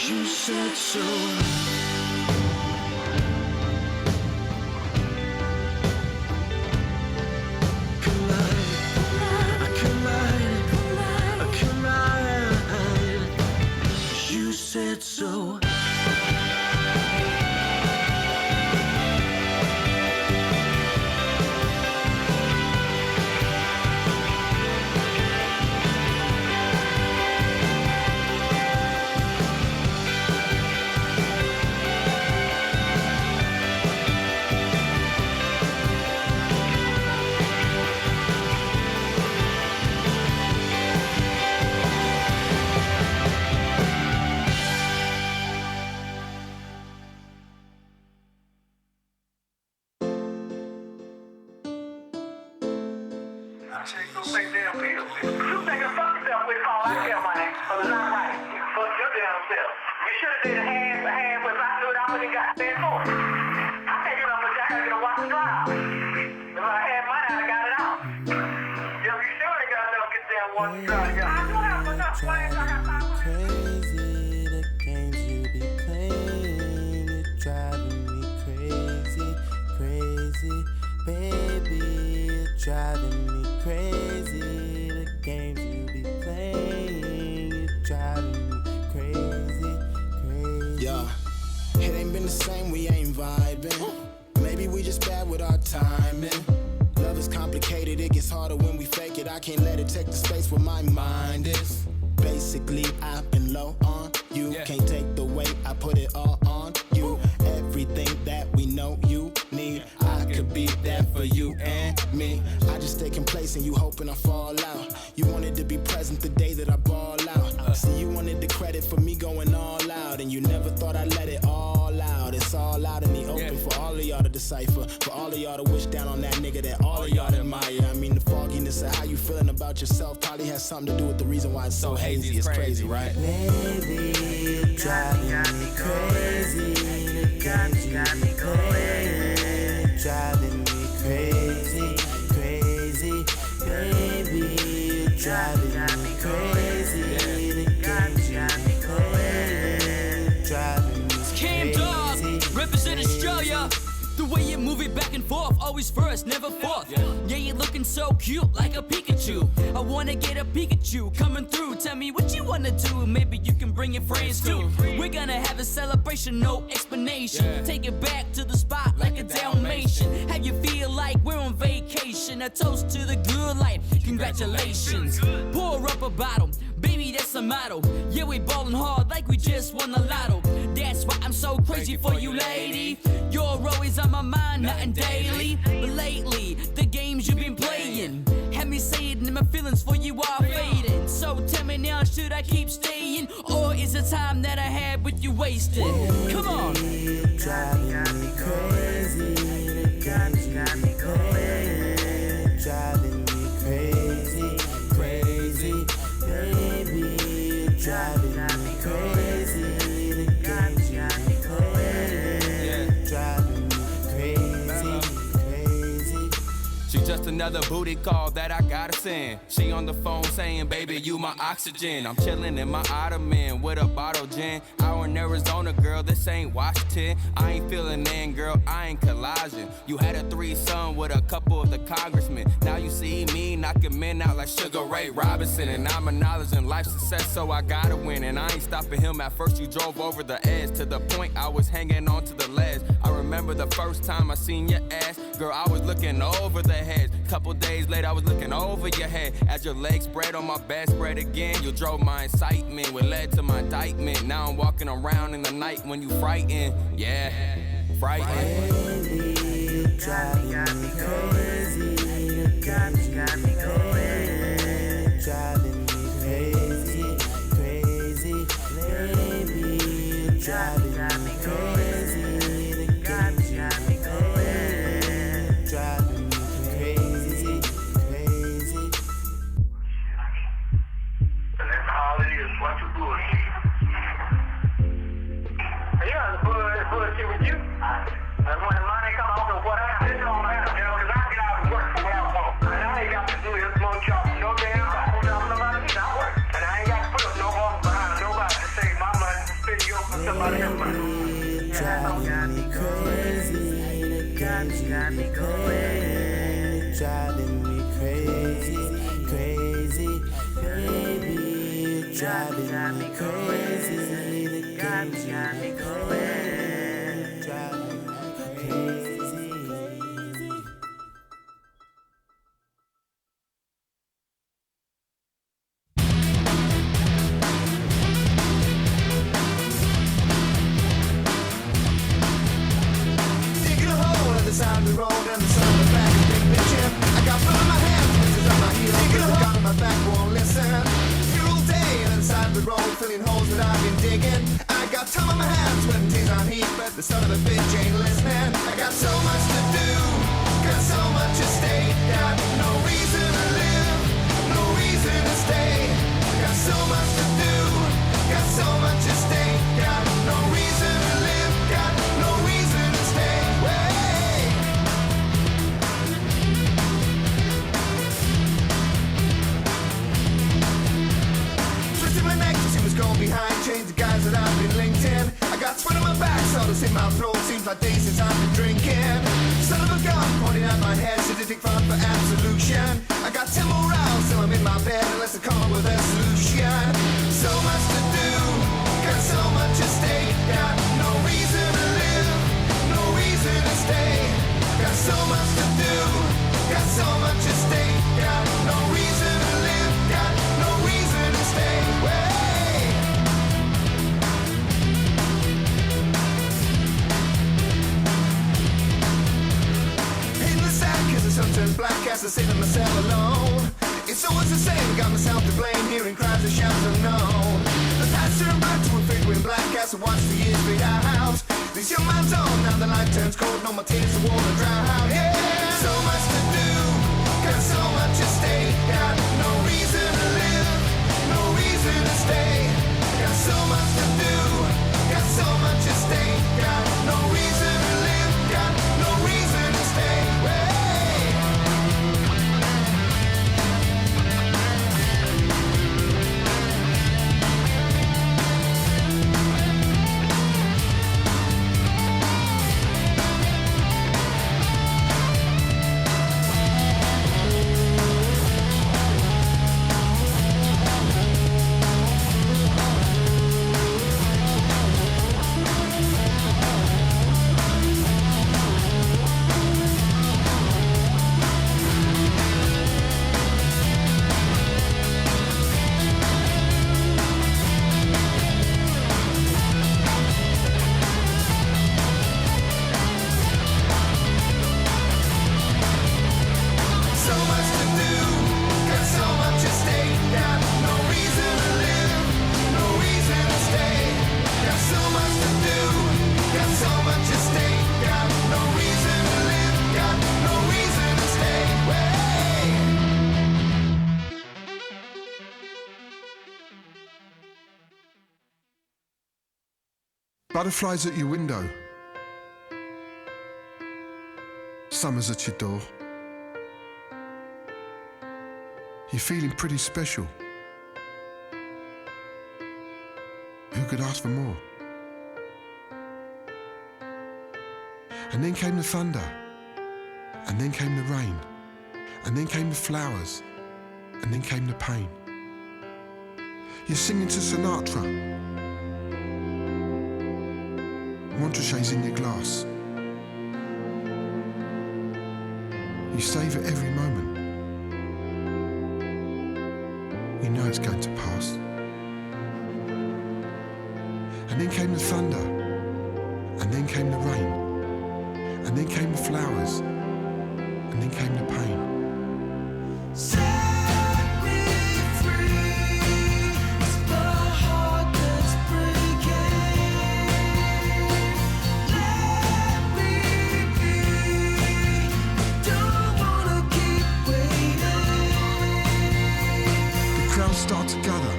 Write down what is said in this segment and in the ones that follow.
You said so. You said so. Something to do with the reason why it's so hazy. It's crazy, right? Baby, you driving me crazy. The games you be playing, driving me crazy, crazy. Baby, you driving me crazy. The games you be playing, driving me crazy. Cam Dog, represent Australia. The way you move it back and forth, always first, never fourth. Yeah, you're looking so cute, like a Pikachu. I wanna get a Pikachu coming through. Tell me what you wanna do, maybe you can bring your friends too. We're gonna have a celebration, no explanation. Take it back to the spot like a Dalmatian. Have you feel like we're on vacation. A toast to the good life, congratulations. Pour up a bottle, baby, that's a motto. Yeah, we ballin' hard like we just won the lotto. That's why I'm so crazy for you, lady. You're always on my mind, nothing daily. But lately, the games you've been playing had me saying that my feelings for you are fading. So tell me now, should I keep staying? Or is the time that I had with you wasted? Come on. Driving me crazy. The games you be playing, driving me crazy, crazy. Baby, you driving me crazy. The games you be playing, driving me crazy, crazy. She just another booty call that I gotta send. She on the phone saying, baby, you my oxygen. I'm chilling in my ottoman with a bottle gin. Out in Arizona, girl, this ain't Washington. I ain't feeling in, girl, I ain't collaging. You had a threesome with a couple of the congressmen. Now you see me knocking men out like Sugar Ray Robinson. And I'm acknowledging life success, so I gotta win. And I ain't stopping him. At first you drove over the edge to the point I was hanging on to the ledge. I remember the first time I seen your ass. Girl, I was looking over the hedge. Couple days later, I was looking over your head. As your legs spread on my bed, spread again. You drove my incitement, what led to my indictment. Now I'm walking around in the night when you frightened. Yeah, frightened. Baby, you driving me crazy. The games you be playing, driving me crazy, crazy. Baby, you driving me crazy. The games you be playing, driving me crazy, crazy. And that's all it is, bunch of bullshit. Yeah, the bullshit with you. And when the money come off of what I did on that, you know, because I get out and work for what I want. And I ain't got to do this little job, no damn body. I'm nobody, I work. And I ain't got to put up no more behind nobody to save my money and spend your me crazy, driving me crazy, crazy, baby, you're driving me crazy, the game's got me crazy, driving me crazy. Side of the road and the sun on the back, big picture. I got blood on my hands, pictures on my heels, with the gun on my back, won't listen. You're all day and inside the road, filling holes that I've been digging. I got time on my hands, sweating tears on heat, but the son of a bitch ain't listening. I got so much to do, got so much at stake, got no reason to live, no reason to stay. I got so much to do, got so much at stake, got no reason to live, got no reason to stay. Going behind, change the guys that I've been linked in. I got sweat on my back, sawdust in my throat. Seems like days since I've been drinking. Son of a gun pointing at my head, sadistic fun for absolution. I got 10 more rounds till I'm in my bed, unless I come up with a solution. So much to do, got so much at stake. Got no reason to live, no reason to stay. Got so much to do, got so much at stake. Got no reason to live, got no reason to stay. The sun turns black as I sit in my cell alone. It's always the same, got myself to blame, hearing cries and shouts unknown. The past turned black to a figure in black as I watch the years fade out. These young man's on, now the light turns cold, no more tears to water drown. Yeah, so much to do, got so much at stake. Got no reason to live, no reason to stay. Got so much to do, got so much at stake. Got no reason to live, got no reason to stay. Butterflies at your window. Summer's at your door. You're feeling pretty special. Who could ask for more? And then came the thunder, and then came the rain, and then came the flowers, and then came the pain. You're singing to Sinatra. Montrachet's in your glass. You savour every moment. You know it's going to pass. And then came the thunder, and then came the rain, and then came the flowers, and then came the pain. Start to gather,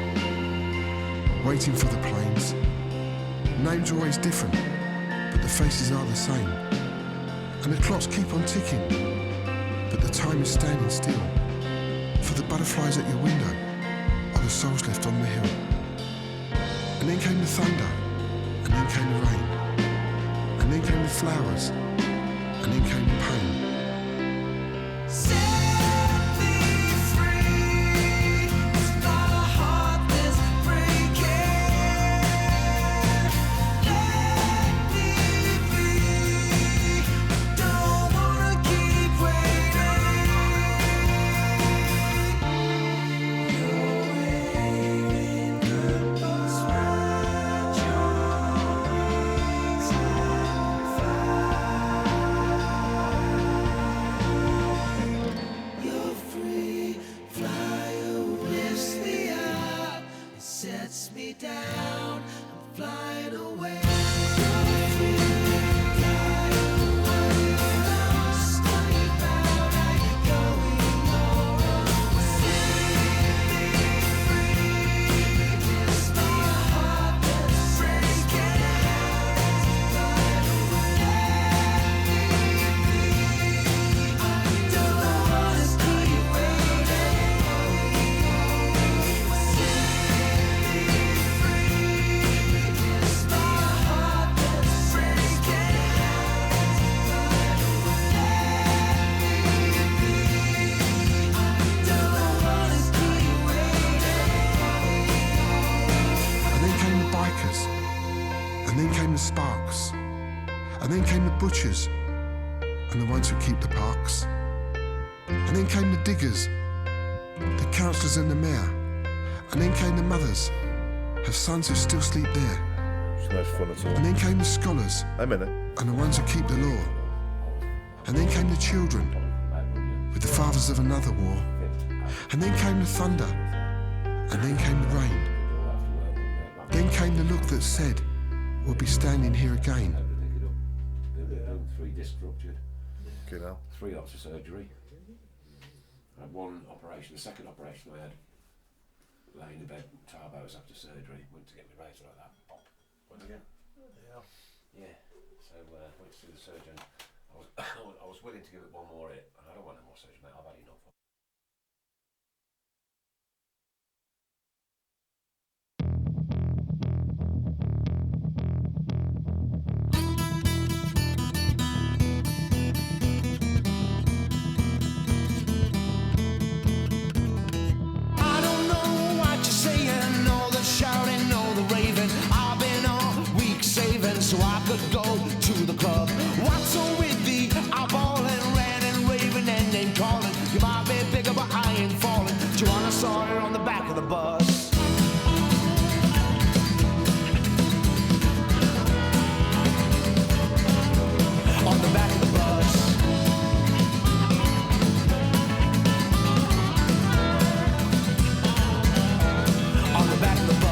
waiting for the planes. Names are always different, but the faces are the same. And the clocks keep on ticking, but the time is standing still. For the butterflies at your window are the souls left on the hill. And then came the thunder, and then came the rain, and then came the flowers, and then came the pain. Butchers and the ones who keep the parks. And then came the diggers, the councillors and the mayor. And then came the mothers, have sons who still sleep there. It's no fun at all. And then came the scholars and the ones who keep the law. And then came the children with the fathers of another war. And then came the thunder, and then came the rain. Then came the look that said, we'll be standing here again. 3 discs ruptured. Okay, now. 3 lots of surgery. I had 1 operation. The second operation I had laying in bed 12 hours after surgery. Went to get my razor like that. Pop. Went again. Yeah. So went to see the surgeon. I was willing to give it 1 more hit. I don't want no more surgery, mate. I've had enough. So I could go to the club. What's so with thee? I'm ballin', rantin', raving, and name calling. You might be bigger, but I ain't falling. Joanna saw her on the back of the bus. On the back of the bus. On the back of the bus.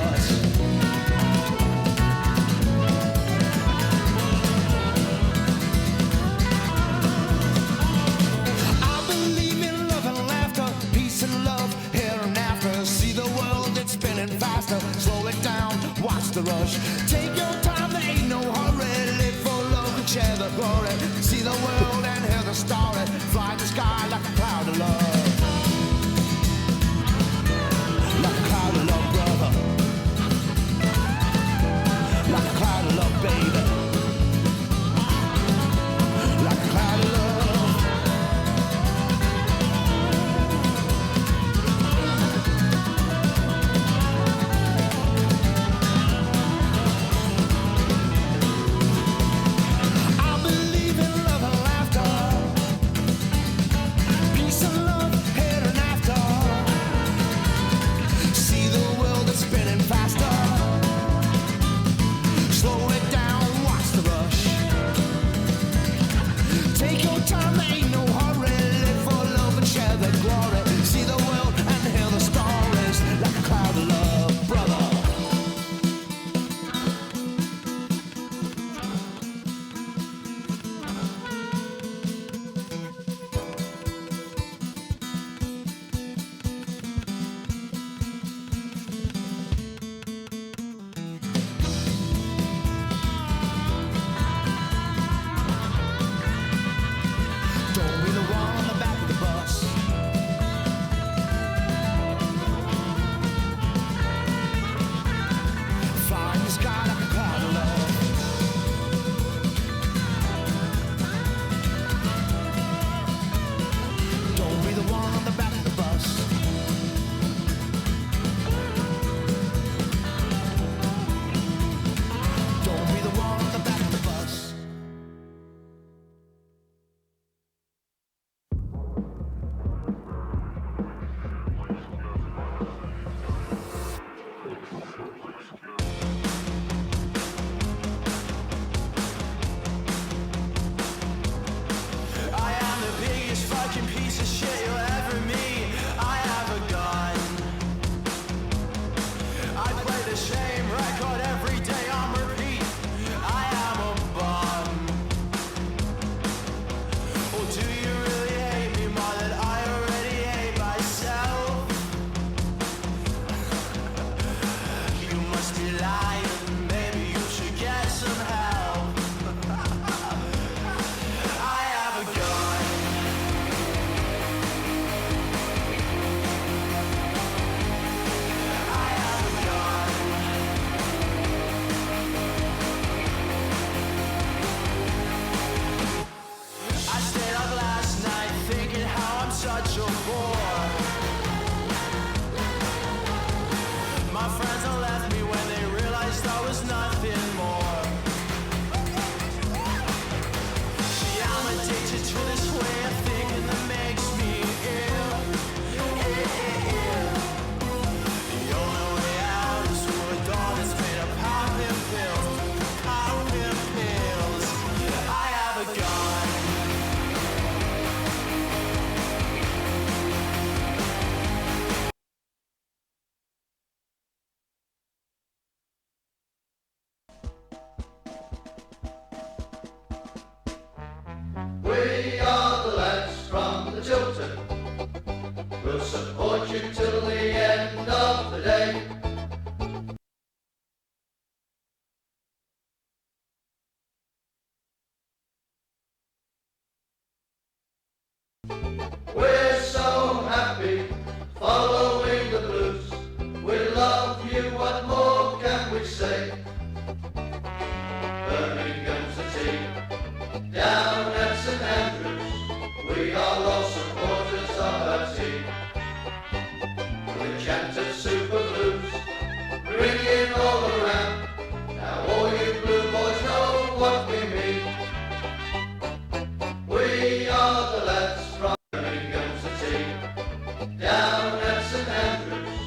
Slow it down, watch the rush. Take your time, there ain't no hurry. Live for love and share the glory. See the world and hear the story. Fly the sky like a cloud of love. Like a cloud of love, brother. Like a cloud of love, baby. Like a cloud of love. Love We're so happy following the blues. We love you, what more can we say? Birmingham's the team, down at St Andrews. We are all supporters of our team. We chanted Super Blues, ringing all around. Now all you blue boys know what we mean. We are the lads from Birmingham's the team, down at St Andrews.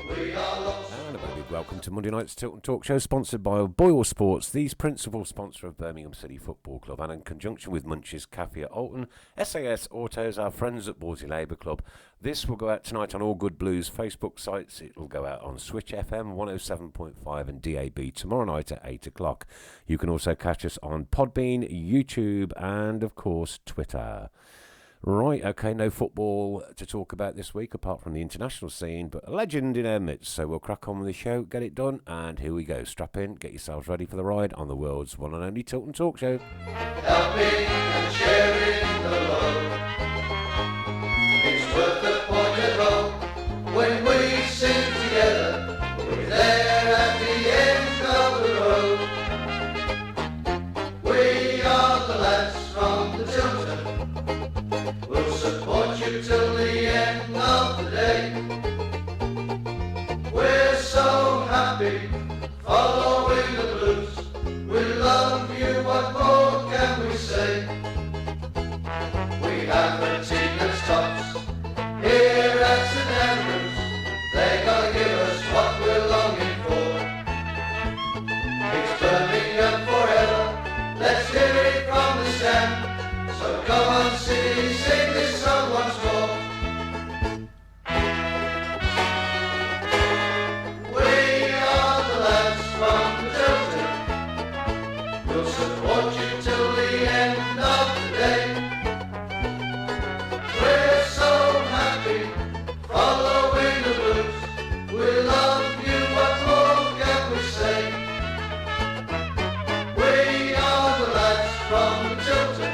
We are lost. And a very big welcome to Monday night's Tilton Talk Show, sponsored by Boyle Sports, the principal sponsor of Birmingham City Football Club, and in conjunction with Munch's Cafe at Alton, SAS Autos, our friends at Borsley Labour Club. This will go out tonight on All Good Blues Facebook sites. It will go out on Switch FM 107.5 and DAB tomorrow night at 8 o'clock. You can also catch us on Podbean, YouTube, and of course Twitter. Right, okay, no football to talk about this week apart from the international scene, but a legend in our midst. So we'll crack on with the show, get it done, and here we go. Strap in, get yourselves ready for the ride on the world's one and only Tilton Talk Show. Helping and sharing the load. It's worth the pointed road. When we sing together, we're there at the end of the road. We are the lads from the Tilton. We'll support you till the end of the day. We're so happy following the blues. We love you, what more can we say? We have the team that's tops here at St Andrews. They're gonna give us what we're longing for. It's Birmingham forever. Let's hear it from the stand. So come on, city, sing this song once more. We are the lads from the Tilton. We'll support you till the end of the day. We're so happy following the blues. We love you, what more can we say? We are the lads from the Tilton.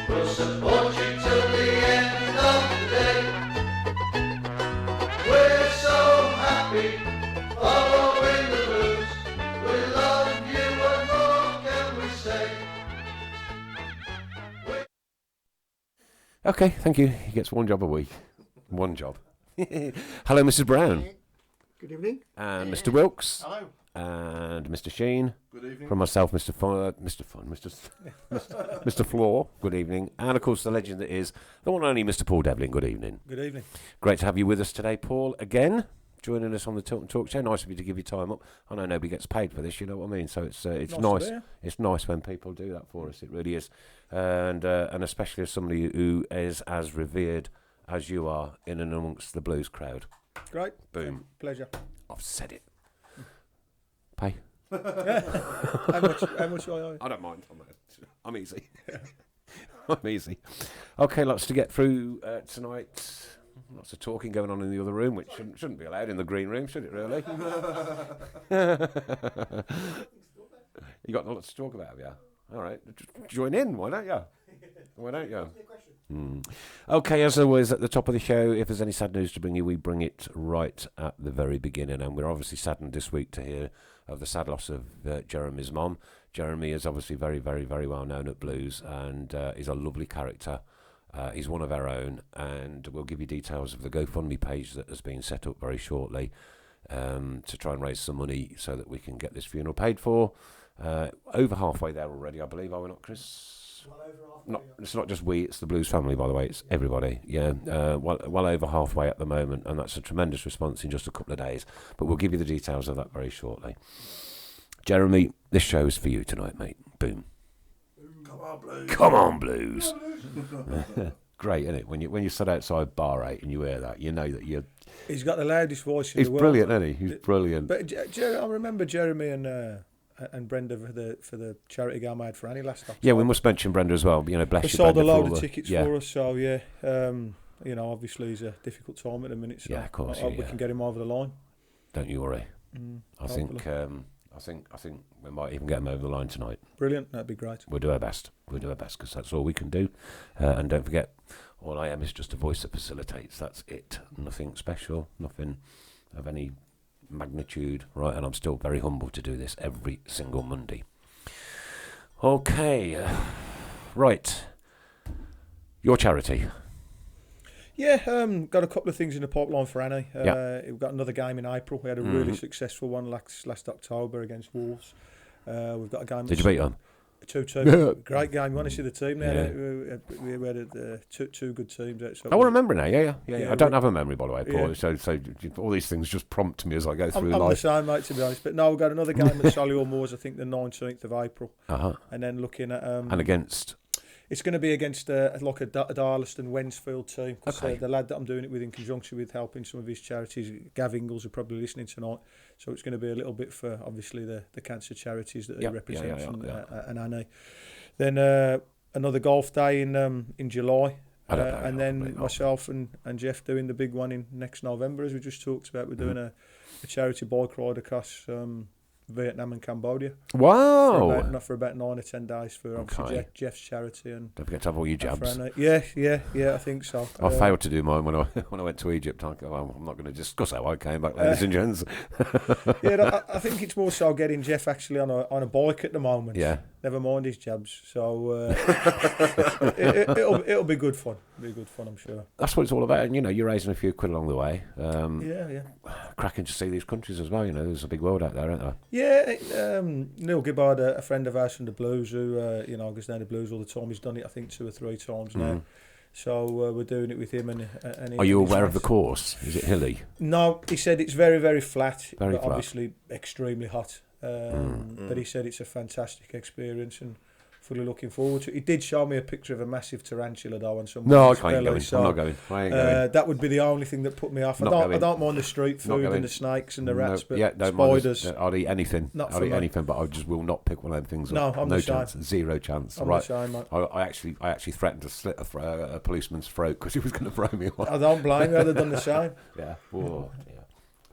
We'll support you till the end of the day. We're so happy following the blues. We love you, what more can we say? Okay, thank you. He gets one job a week. One job. Hello, Mrs. Brown. Good evening. And Mr. Wilkes. Hello. And Mr. Sheen. Good evening. From myself, Mr. Floor. Good evening. And of course, the legend that is the one and only Mr. Paul Devlin. Good evening. Good evening. Great to have you with us today, Paul. Again, joining us on the Tilton Talk Show. Nice of you to give your time up. I know nobody gets paid for this. You know what I mean. So it's nice. It's nice when people do that for us. It really is. And especially as somebody who is as revered as you are in and amongst the blues crowd. Great. Boom. Pleasure. I've said it. Pay. How much do I owe? I don't mind. I'm easy. I'm easy. Okay, lots to get through tonight. Lots of talking going on in the other room, which shouldn't be allowed in the green room, should it really? You got lots to talk about, have you? All right, join in. Why don't you? Why don't you? Okay, as always, at the top of the show, if there's any sad news to bring you, we bring it right at the very beginning. And we're obviously saddened this week to hear of the sad loss of Jeremy's mum. Jeremy is obviously very, very, very well known at blues, and he's a lovely character. He's one of our own, and we'll give you details of the GoFundMe page that has been set up very shortly to try and raise some money so that we can get this funeral paid for. Over halfway there already, I believe, are we not, Chris? Well over halfway. It's not just we, it's the blues family, by the way, it's everybody. Yeah, well over halfway at the moment, and that's a tremendous response in just a couple of days. But we'll give you the details of that very shortly. Jeremy, this show's for you tonight, mate. Boom. Come on, blues. Come on, blues. Great, isn't it? When you sit outside Bar 8 and you hear that, you know that you're... He's got the loudest voice in the world. He's brilliant, isn't he? He's brilliant. But I remember Jeremy and Brenda for the charity game I had for Annie last October. Yeah, we must mention Brenda as well. You know, bless they you, sold Brenda, a load of tickets for us, so yeah. You know, obviously it's a difficult time at the minute, so yeah, of course, I hope we can get him over the line. Don't you worry. I think I think we might even get him over the line tonight. Brilliant, that'd be great. We'll do our best. We'll do our best because that's all we can do. And don't forget, all I am is just a voice that facilitates. That's it. Nothing special, nothing of any magnitude, right? And I'm still very humble to do this every single Monday. Okay, right. Your charity. Yeah, got a couple of things in the pipeline for Annie. Yeah. We've got another game in April. We had a really successful one last October against Wolves. We've got a game. Did you beat them? 2-2. Great game. You want to see the team there? Yeah. We had two good teams. So I remember now. Yeah. I don't have a memory, by the way, Paul. Yeah. So all these things just prompt me as I go through I'm the life. same, mate, to be honest. But no, we've got another game at Solihull Moors, I think the 19th of April. And then looking at... and against... It's going to be against a Darlaston Wensfield team. Okay. The lad that I'm doing it with in conjunction with helping some of his charities, Gav Ingles, are probably listening tonight. So it's going to be a little bit for, obviously, the cancer charities that he represents and Annie. Then another golf day in July. And then myself and Geoff doing the big one in next November, as we just talked about. We're doing a charity bike ride across Vietnam and Cambodia. Wow! For about 9 or 10 days for obviously Geoff's charity and. Don't forget to have all your jabs. Yeah, I think so. I failed to do mine when I went to Egypt. I'm not going to discuss how I came back, ladies and gents. I think it's more so getting Geoff actually on a bike at the moment. Yeah. Never mind his jabs. So it'll be good fun. It'll be good fun, I'm sure. That's what it's all about. And you're raising a few quid along the way. Yeah. Cracking to see these countries as well. There's a big world out there, isn't there? Yeah, Neil Gibbard, a friend of ours from the Blues, who goes down the Blues all the time. He's done it, I think, 2 or 3 times now. So we're doing it with him. And are you aware of the course? Is it hilly? No, he said it's very, very flat, but obviously extremely hot. But he said it's a fantastic experience and fully looking forward to it. He did show me a picture of a massive tarantula though on some. No, I can't go. I'm not going. I ain't going. That would be the only thing that put me off. I don't mind the street food and the snakes and the rats, but spiders. I'll eat anything. I'll eat anything, but I just will not pick one of them things up. No, I'm no the chance. same. Zero chance. I'm right. the same, mate. I actually threatened to slit a policeman's throat because he was going to throw me one. I don't blame you. I'd have done the same. Yeah. Oh, yeah.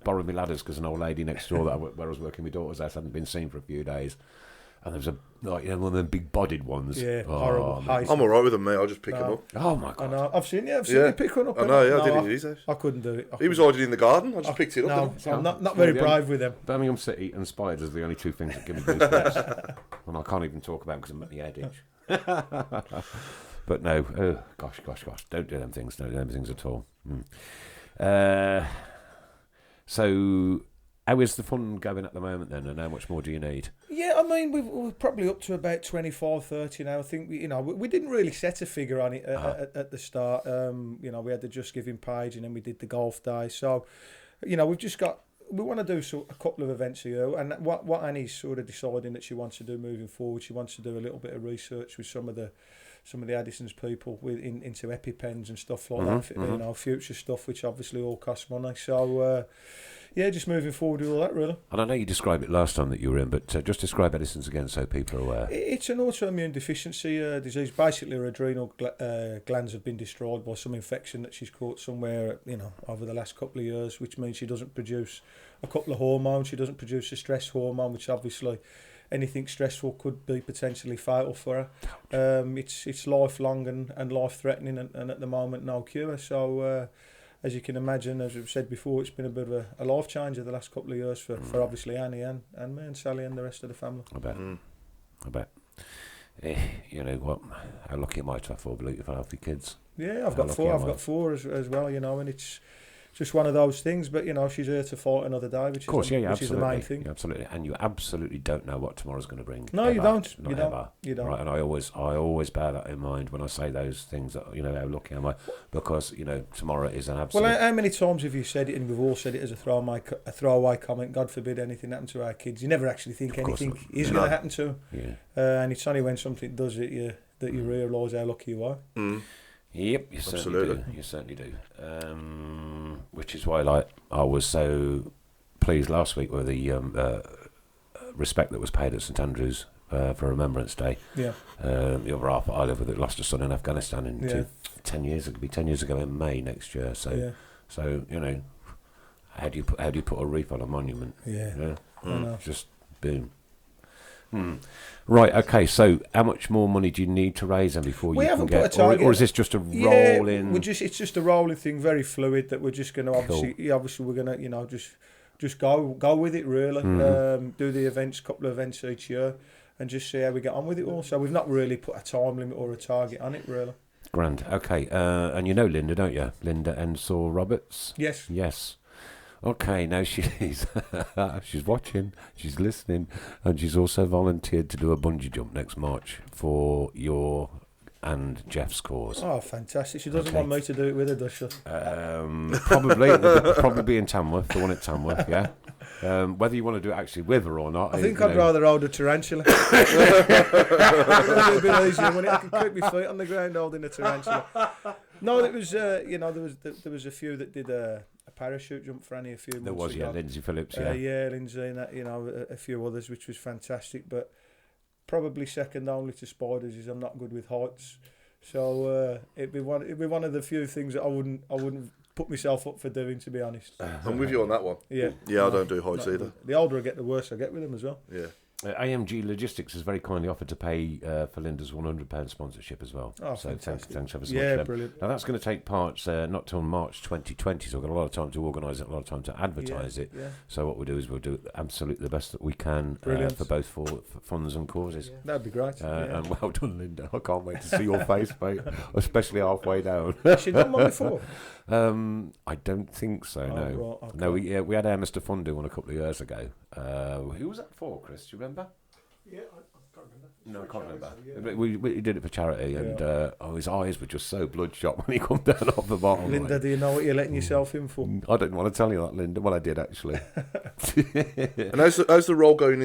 Borrowed me ladders because an old lady next door where I was working, my daughter's house, hadn't been seen for a few days. And there was one of them big-bodied ones. Yeah, horrible. I'm all right with them, mate. I'll just pick them up. Oh my god! I know. I've seen you pick one up. I know. Yeah, I did it at his house. I couldn't do it. He was hiding in the garden. I just picked it up. No, I'm not very brave with them. Birmingham City and spiders are the only 2 things that give me goosebumps. And I can't even talk about them because I'm at the edge. But no, gosh, don't do them things. Don't do them things at all. So, how is the fun going at the moment then, and how much more do you need? Yeah, I mean, we're probably up to about 25, 30 now. I think, we didn't really set a figure on it at the start. We had the Just Giving page and then we did the golf day. So, we've just got, we want to do a couple of events a year. And what Annie's sort of deciding that she wants to do moving forward, she wants to do a little bit of research with some of the Addison's people into EpiPens and stuff like that, future stuff, which obviously all costs money. So, just moving forward with all that, really. And I know you described it last time that you were in, but just describe Addison's again so people are aware. It's an autoimmune deficiency disease. Basically, her adrenal glands have been destroyed by some infection that she's caught somewhere, over the last couple of years, which means she doesn't produce a couple of hormones. She doesn't produce a stress hormone, which obviously anything stressful could be potentially fatal for her. It's lifelong and life-threatening, and at the moment no cure. So, as you can imagine, as we've said before, it's been a bit of a life changer the last couple of years for obviously Annie and me and Sally and the rest of the family. I bet. You know what? How lucky am I to have 4 beautiful, healthy kids? Yeah, I've got 4. I've got 4 as well. And it's just one of those things. But she's here to fight another day, which is the main thing. Yeah, absolutely, and you absolutely don't know what tomorrow's going to bring. No, you don't. You don't. Right, and I always bear that in mind when I say those things. That how lucky am I? Because tomorrow is an absolute. Well, how many times have you said it, and we've all said it as a throwaway comment? God forbid anything happened to our kids. You never actually think anything is going to happen to them. Yeah. And it's only when something does it that you realise how lucky you are. Yep, you certainly do. Which is why, I was so pleased last week with the respect that was paid at St Andrews for Remembrance Day. Yeah. The other half I live with, lost a son in Afghanistan in 10 years. It'll be 10 years ago in May next year. So, how do you put a wreath on a monument? Yeah. Just Boom. Right, okay, so how much more money do you need to raise then before We you haven't can put get... a target. Or is this just a rolling... It's just a rolling thing, very fluid, that we're just going to obviously we're going to, just go with it, really. Do the events, couple of events each year, and just see how we get on with it all. So we've not really put a time limit or a target on it, really. Grand, okay. And you know Linda, don't you? Linda Ensor Roberts? Yes. Yes. Okay, now she's watching, she's listening, and she's also volunteered to do a bungee jump next March for your and Geoff's cause. Oh, fantastic. She doesn't want me to do it with her, does she? Probably in Tamworth, the one at Tamworth, yeah. Whether you want to do it actually with her or not. I think I'd rather hold a tarantula. It'd be a bit easier when I can keep my feet on the ground holding a tarantula. No, it was, there was a few that did a parachute jump for Annie a few months ago. There was, Lindsay Phillips, yeah, Lindsay and that, a few others, which was fantastic. But probably second only to spiders is I'm not good with heights. So it'd be one of the few things that I wouldn't put myself up for doing, to be honest. I'm with you on that one. Yeah. Yeah, I don't do heights either. The older I get, the worse I get with them as well. Yeah. AMG Logistics has very kindly offered to pay for Linda's £100 sponsorship as well. Oh, so fantastic. thanks ever so Yeah, much. brilliant. Now that's going to take part not till March 2020, so we've got a lot of time to organise it, a lot of time to advertise it. Yeah. So what we'll do is we'll do absolutely the best that we can for both for funds and causes. Yeah. That'd be great. And well done, Linda. I can't wait to see your face, mate, especially halfway down. Has she done one before? I don't think so, no. Right, okay. No, we had our Mr. Fun do one a couple of years ago. Who was that for, Chris? Do you remember? Yeah, I can't remember. No, I can't remember. So, yeah. We did it for charity, and his eyes were just so bloodshot when he come down off the bottom. Linda, do you know what you're letting yourself in for? I didn't want to tell you that, Linda. Well, I did actually. And how's the role going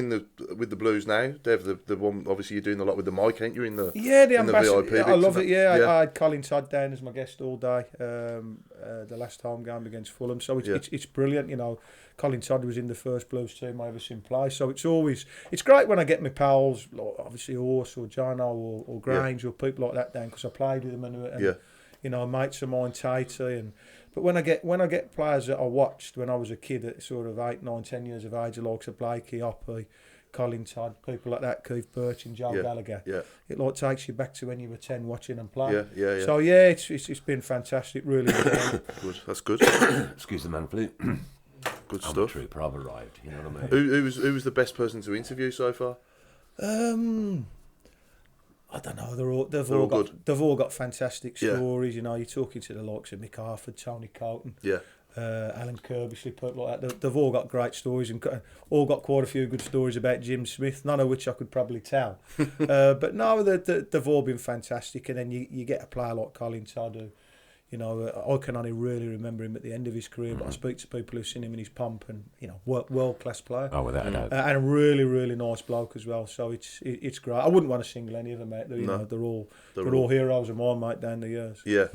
with the Blues now, Dev? The one obviously you're doing a lot with the mic, ain't you? The ambassador. VIP I love it. Yeah, yeah. I had Colin Todd down as my guest all day. The last home game against Fulham, so it's brilliant. Colin Todd was in the first Blues team I ever seen play, so it's great when I get my pals, like obviously Horse or Jono or Grange or people like that down, because I played with them and mates of mine, Tatey, but when I get players that I watched when I was a kid at sort of 8, 9, 10 years of age, the likes of Blakey, Hoppy, Colin Todd, people like that, Keith Birch and Joe Gallagher. Yeah. It takes you back to when you were 10 watching them play. Yeah. So it's been fantastic, really. Good. That's good. Excuse the man flute. Good I'm stuff. a trooper, I've arrived. You know what I mean? Who was the best person to interview so far? I don't know. They've all got fantastic stories. You're talking to the likes of Mick Harford, Tony Colton, Alan Kirbishley, people like that. They've all got great stories and all got quite a few good stories about Jim Smith. None of which I could probably tell. But no, they've all been fantastic. And then you get a player like Colin Todd, who, I can only really remember him at the end of his career, but I speak to people who've seen him in his pomp, and world-class player. Oh, without a doubt. And a really, really nice bloke as well. So it's great. I wouldn't want to single any of them out. They're all heroes of mine, mate, down the years. Yeah.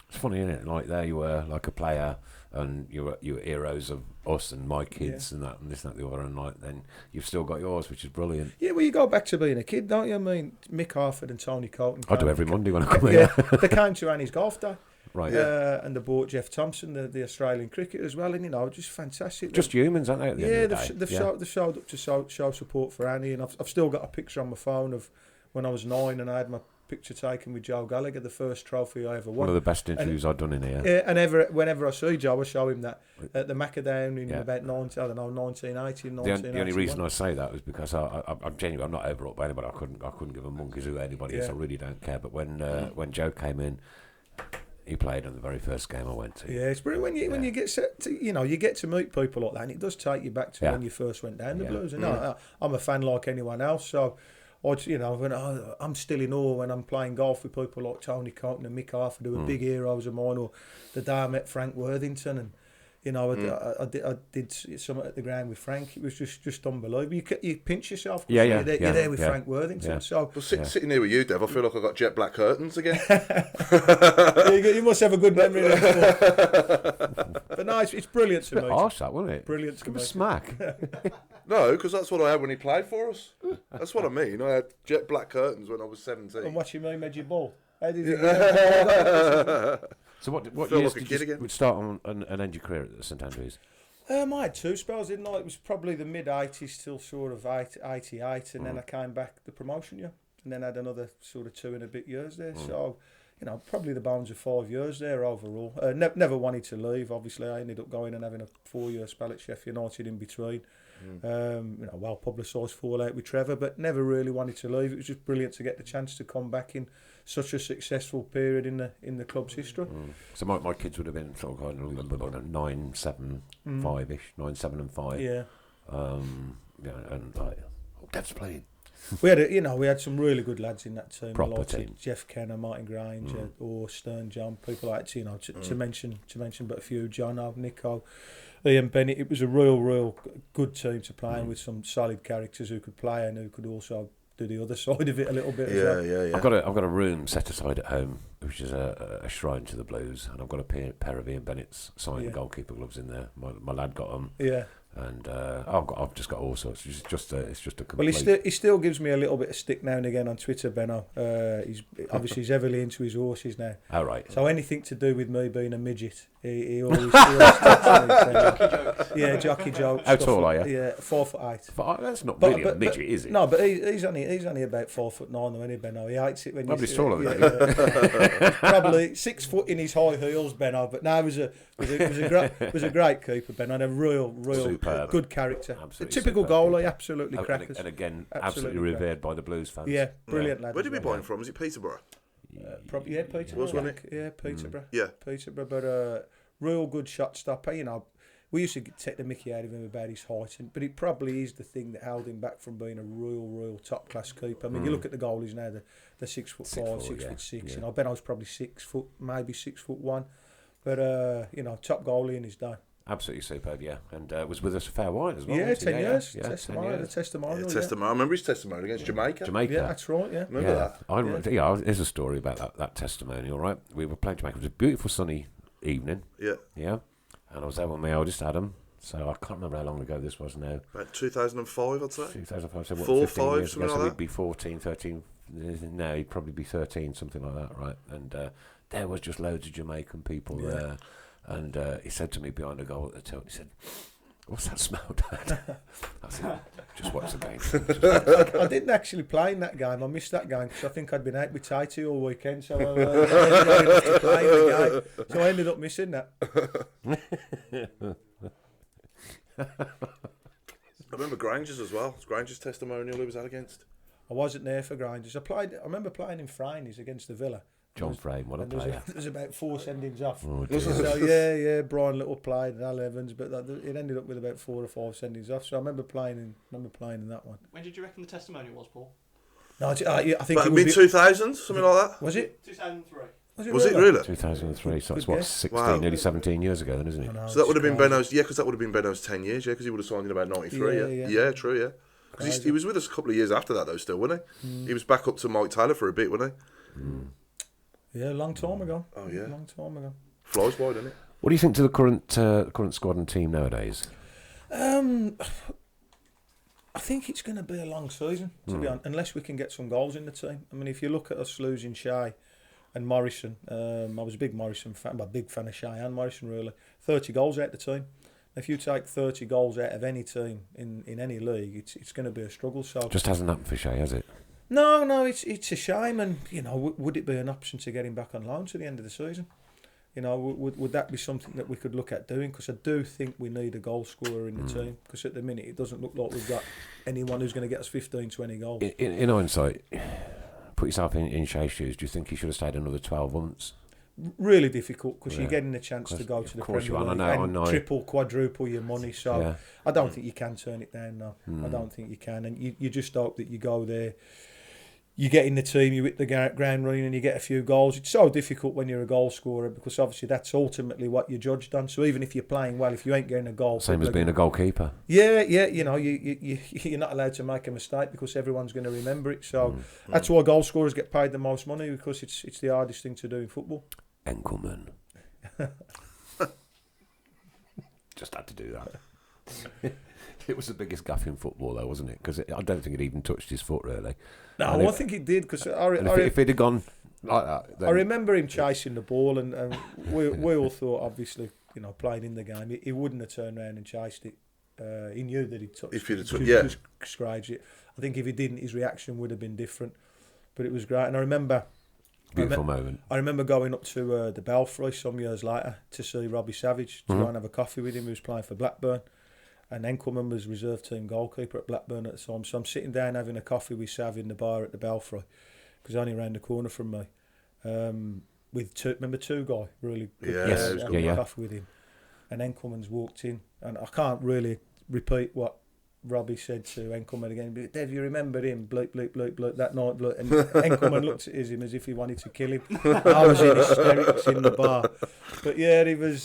It's funny, isn't it? Like there you were, like a player, and you were heroes of us and my kids and that and this and that the other, and like then you've still got yours, which is brilliant. Yeah, well, you go back to being a kid, don't you? I mean, Mick Harford and Tony Colton. I do every Monday when I come here. They came to Annie's golf day. Right. And they bought Geoff Thompson, the Australian cricketer as well, and just fantastic. Just humans, aren't they? At the end of the day? They've showed up to show support for Annie, and I've still got a picture on my phone of when I was 9 and I had my picture taken with Joe Gallagher, the first trophy I ever won. One of the best interviews I've done in here. Yeah, and whenever I see Joe, I show him that at the Macadam in about 1980, The only reason I say that was because I'm genuine. I'm not overwrought by anybody. I couldn't give a monkey's who anybody is. I really don't care. But when Joe came in, he played on the very first game I went to. Yeah, it's brilliant when you get set to, you get to meet people like that, and it does take you back to when you first went down the Blues. And I'm a fan like anyone else, so I'm still in awe when I'm playing golf with people like Tony Colton and Mick Harford, who are big heroes of mine, or the day I met Frank Worthington, and I did something at the ground with Frank. It was just unbelievable. You pinch yourself. You're there with Frank Worthington. Yeah. So sitting here with you, Dev, I feel like I've got jet black curtains again. You must have a good memory. But no, it's brilliant to me. Harsh, that, wasn't it? Brilliant to give me. a smack. No, because that's what I had when he played for us. That's what I mean. I had jet black curtains when I was 17. And watching me made you ball. How did you So what years did you start on and end your career at St Andrews? I had 2 spells, didn't I? It was probably the mid-80s till sort of 88, and then I came back the promotion year, and then had another sort of 2 and a bit years there. So, probably the bounds of 5 years there overall. Never wanted to leave, obviously. I ended up going and having a 4-year spell at Sheffield United in between. Well publicised fallout with Trevor, but never really wanted to leave. It was just brilliant to get the chance to come back in such a successful period in the club's history. So my kids would have been sort of 9, 7, 5-ish, 9, 7 and 5. Yeah. And like, Dev's playing. We had some really good lads in that team. Proper like team. Geoff Kenner, Martin Grange, or Stern John, people like to mention but a few, John, Nico, Ian Bennett. It was a real good team to play in with some solid characters who could play and who could also do the other side of it a little bit as well. Yeah. I've got a room set aside at home, which is a shrine to the Blues, and I've got a pair of Ian Bennett's signed goalkeeper gloves in there. My lad got them. Yeah. And I've just got all sorts. It's just a complete... Well, he still gives me a little bit of stick now and again on Twitter, Benno. He's heavily into his horses now. Oh, right. So anything to do with me being a midget, he always talks to me. Yeah, jockey jokes. How tall are you? Yeah, 4'8". That's not really a midget, is it? No, but he's only about 4'9" though, isn't he, Benno? He hates it when nobody's taller than that. He's probably 6 foot in his high heels, Benno. But no, was a great keeper, Benno, and a real superb. Good character. Absolutely a typical goalie, absolutely crackers. And again, absolutely revered by the Blues fans. Yeah, brilliant lad. Where did we buy him from? Was it Peterborough? Peterborough. Wasn't it? Yeah, Peterborough. Yeah. Peterborough, but real good shot stopper. We used to take the mickey out of him about his height, but it probably is the thing that held him back from being a real top class keeper. I mean, you look at the goalies now; they're 6'5", 6'6". Yeah. Ben I was probably 6 foot, maybe 6'1", but top goalie in his day. Absolutely superb, yeah, and was with us a fair while as well. Yeah, 10 years. Yeah, testimonial. I remember his testimonial against Jamaica. Yeah, that's right. Yeah, remember that. There's a story about that testimonial. Right, we were playing Jamaica. It was a beautiful sunny evening. Yeah, and I was there with my oldest Adam. So I can't remember how long ago this was now. About 2005, I'd say. 2005, so 4, 5, something something ago, like so that. He'd be 14, 13. No, he'd probably be 13, something like that, right? And there was just loads of Jamaican people there. And he said to me behind the goal at the Tilton, he said, "What's that smell, Dad?" I said, "Just watch the game." I didn't actually play in that game. I missed that game because I think I'd been out with Tighty all weekend, so I ended up to play in the game. So I ended up missing that. I remember Granger's as well. It's Granger's testimonial who was that against? I wasn't there for Granger's. I remember playing in Fraynes against the Villa. John Frame, what a player. There was about 4 sendings off. Oh, so yeah, Brian Little played and Al Evans, but it ended up with about 4 or 5 sendings off. So I remember playing in that one. When did you reckon the testimonial was, Paul? No, I think it was mid-2000s, something like that. Was it? 2003. Was it really? 2003, so it's what, 16, nearly 17 years ago then, isn't it? So that would have been Benno's, because that would have been Benno's 10 years, because he would have signed in about 93, yeah, true, yeah. Because he was with us a couple of years after that, though, still, wasn't he? He was back up to Mike Taylor for a bit, wasn't he? Yeah, a long time ago. Oh, yeah. Long time ago. Flies by, doesn't it? What do you think to the current squad and team nowadays? I think it's going to be a long season, to be honest, unless we can get some goals in the team. I mean, if you look at us losing Shay and Morrison, I was a big Morrison fan, but a big fan of Shay and Morrison, really. 30 goals out the team. If you take 30 goals out of any team in any league, it's going to be a struggle. So just hasn't happened for Shay, has it? No, it's a shame, and would it be an option to get him back on loan to the end of the season? Would that be something that we could look at doing? Because I do think we need a goal scorer in the team. Because at the minute it doesn't look like we've got anyone who's going to get us 15, 20 goals. In hindsight, put yourself in Shay's shoes. Do you think he should have stayed another 12 months? Really difficult because you're getting the chance to go to the Premier League and triple, quadruple your money. So I don't think you can turn it down. No, I don't think you can, and you just hope that you go there. You get in the team, you hit the ground running and you get a few goals. It's so difficult when you're a goal scorer because obviously that's ultimately what you're judged on. So even if you're playing well, if you ain't getting a goal... Same as being a goalkeeper. Yeah, you're not allowed to make a mistake because everyone's going to remember it. So that's why goal scorers get paid the most money because it's the hardest thing to do in football. Enkelman. Just had to do that. It was the biggest gaff in football, though, wasn't it? Because I don't think it even touched his foot, really. No, I think it did. Because if it had gone like that... I remember him chasing the ball, and we all thought, obviously, playing in the game, he wouldn't have turned around and chased it. He knew that he touched If he'd have it, took- yeah. just scribed it. I think if he didn't, his reaction would have been different. But it was great, and I remember. Beautiful moment. I remember going up to the Belfry some years later to see Robbie Savage, to go and have a coffee with him. He was playing for Blackburn, and Enkelman was reserve team goalkeeper at Blackburn at the time. So I'm sitting down having a coffee with Sav in the bar at the Belfry, because only around the corner from me. With two guy, really good. Yeah, Yes. it was having good. a coffee with him, and Enkelman's walked in, and I can't really repeat what Robbie said to Enkelman again. But Dev, you remember him? Bleep, bleep, bleep, bleep, that night. Bleep. And Enkelman looked at him as if he wanted to kill him. I was in hysterics in the bar. But yeah, he was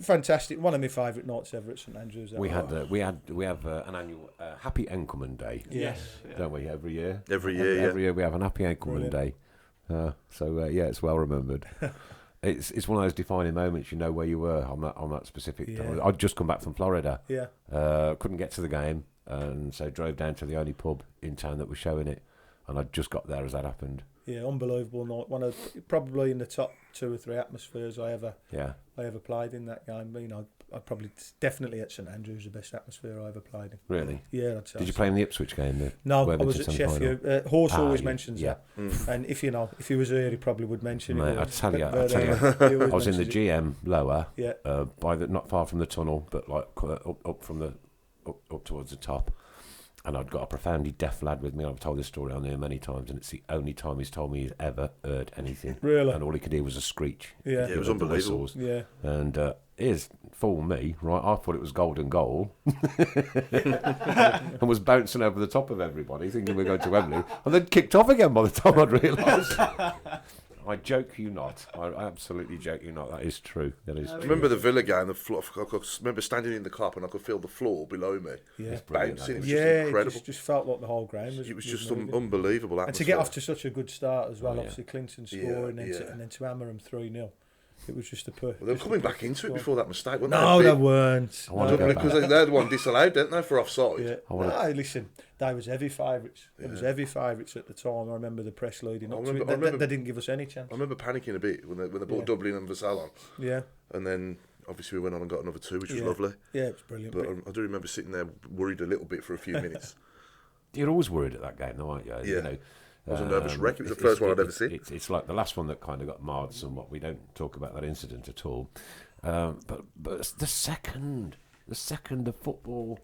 fantastic. One of my favourite nights ever at St Andrews. We have an annual Happy Enkelman Day. Yes. Don't we? Every year. Every year, Every year we have an Happy Enkelman Day. It's well remembered. It's one of those defining moments. You know where you were on that specific time. I'd just come back from Florida. Yeah. Couldn't get to the game, and so drove down to the only pub in town that was showing it, and I just got there as that happened. Yeah, unbelievable night. One of probably in the top 2 or 3 atmospheres I ever played in that game. You know, I'd probably definitely at St Andrews the best atmosphere I ever played in. Really? Yeah, I'd say. Did you play in the Ipswich game? No, I was at Sheffield. Horse always mentions that, Mm. and if he was here, he probably would mention Mate, it. I tell you, He always I was in the mentions it. GM lower, Yeah. Not far from the tunnel, but like up from the up towards the top. And I'd got a profoundly deaf lad with me. I've told this story on here many times, and it's the only time he's told me he's ever heard anything. Really? And all he could hear was a screech. Yeah, it was unbelievable. Whistles. Yeah. And here's fool me, right? I thought it was golden goal, and was bouncing over the top of everybody, thinking we were going to Wembley, and then kicked off again by the time I'd realised. I joke you not. I absolutely joke you not. That is true. That is I true. remember the Villa game. I remember standing in the club and I could feel the floor below me. Yeah. It's bouncing. It was just Yeah, incredible. it just felt like the whole ground was. It was just moving. unbelievable atmosphere. And to get off to such a good start as well, yeah. obviously Clinton scoring, Yeah. and then to hammer them 3-0. It was just a perfect. Well, they were coming back into it before that mistake, weren't they? No, they weren't. I want to go back. Because they're the one disallowed, didn't they, for offside? Yeah. No, listen, they was heavy favourites. It was heavy favourites at the time. I remember the press leading up to it. They didn't give us any chance. I remember panicking a bit when they brought Dublin and Vassal on. Yeah. And then obviously we went on and got another 2, which was lovely. Yeah, it was brilliant. But I do remember sitting there worried a little bit for a few minutes. You're always worried at that game, though, aren't you? Yeah. You know, I was a nervous wreck. It was the first one I'd ever seen. It's like the last one that kind of got marred somewhat. We don't talk about that incident at all. But it's the second the football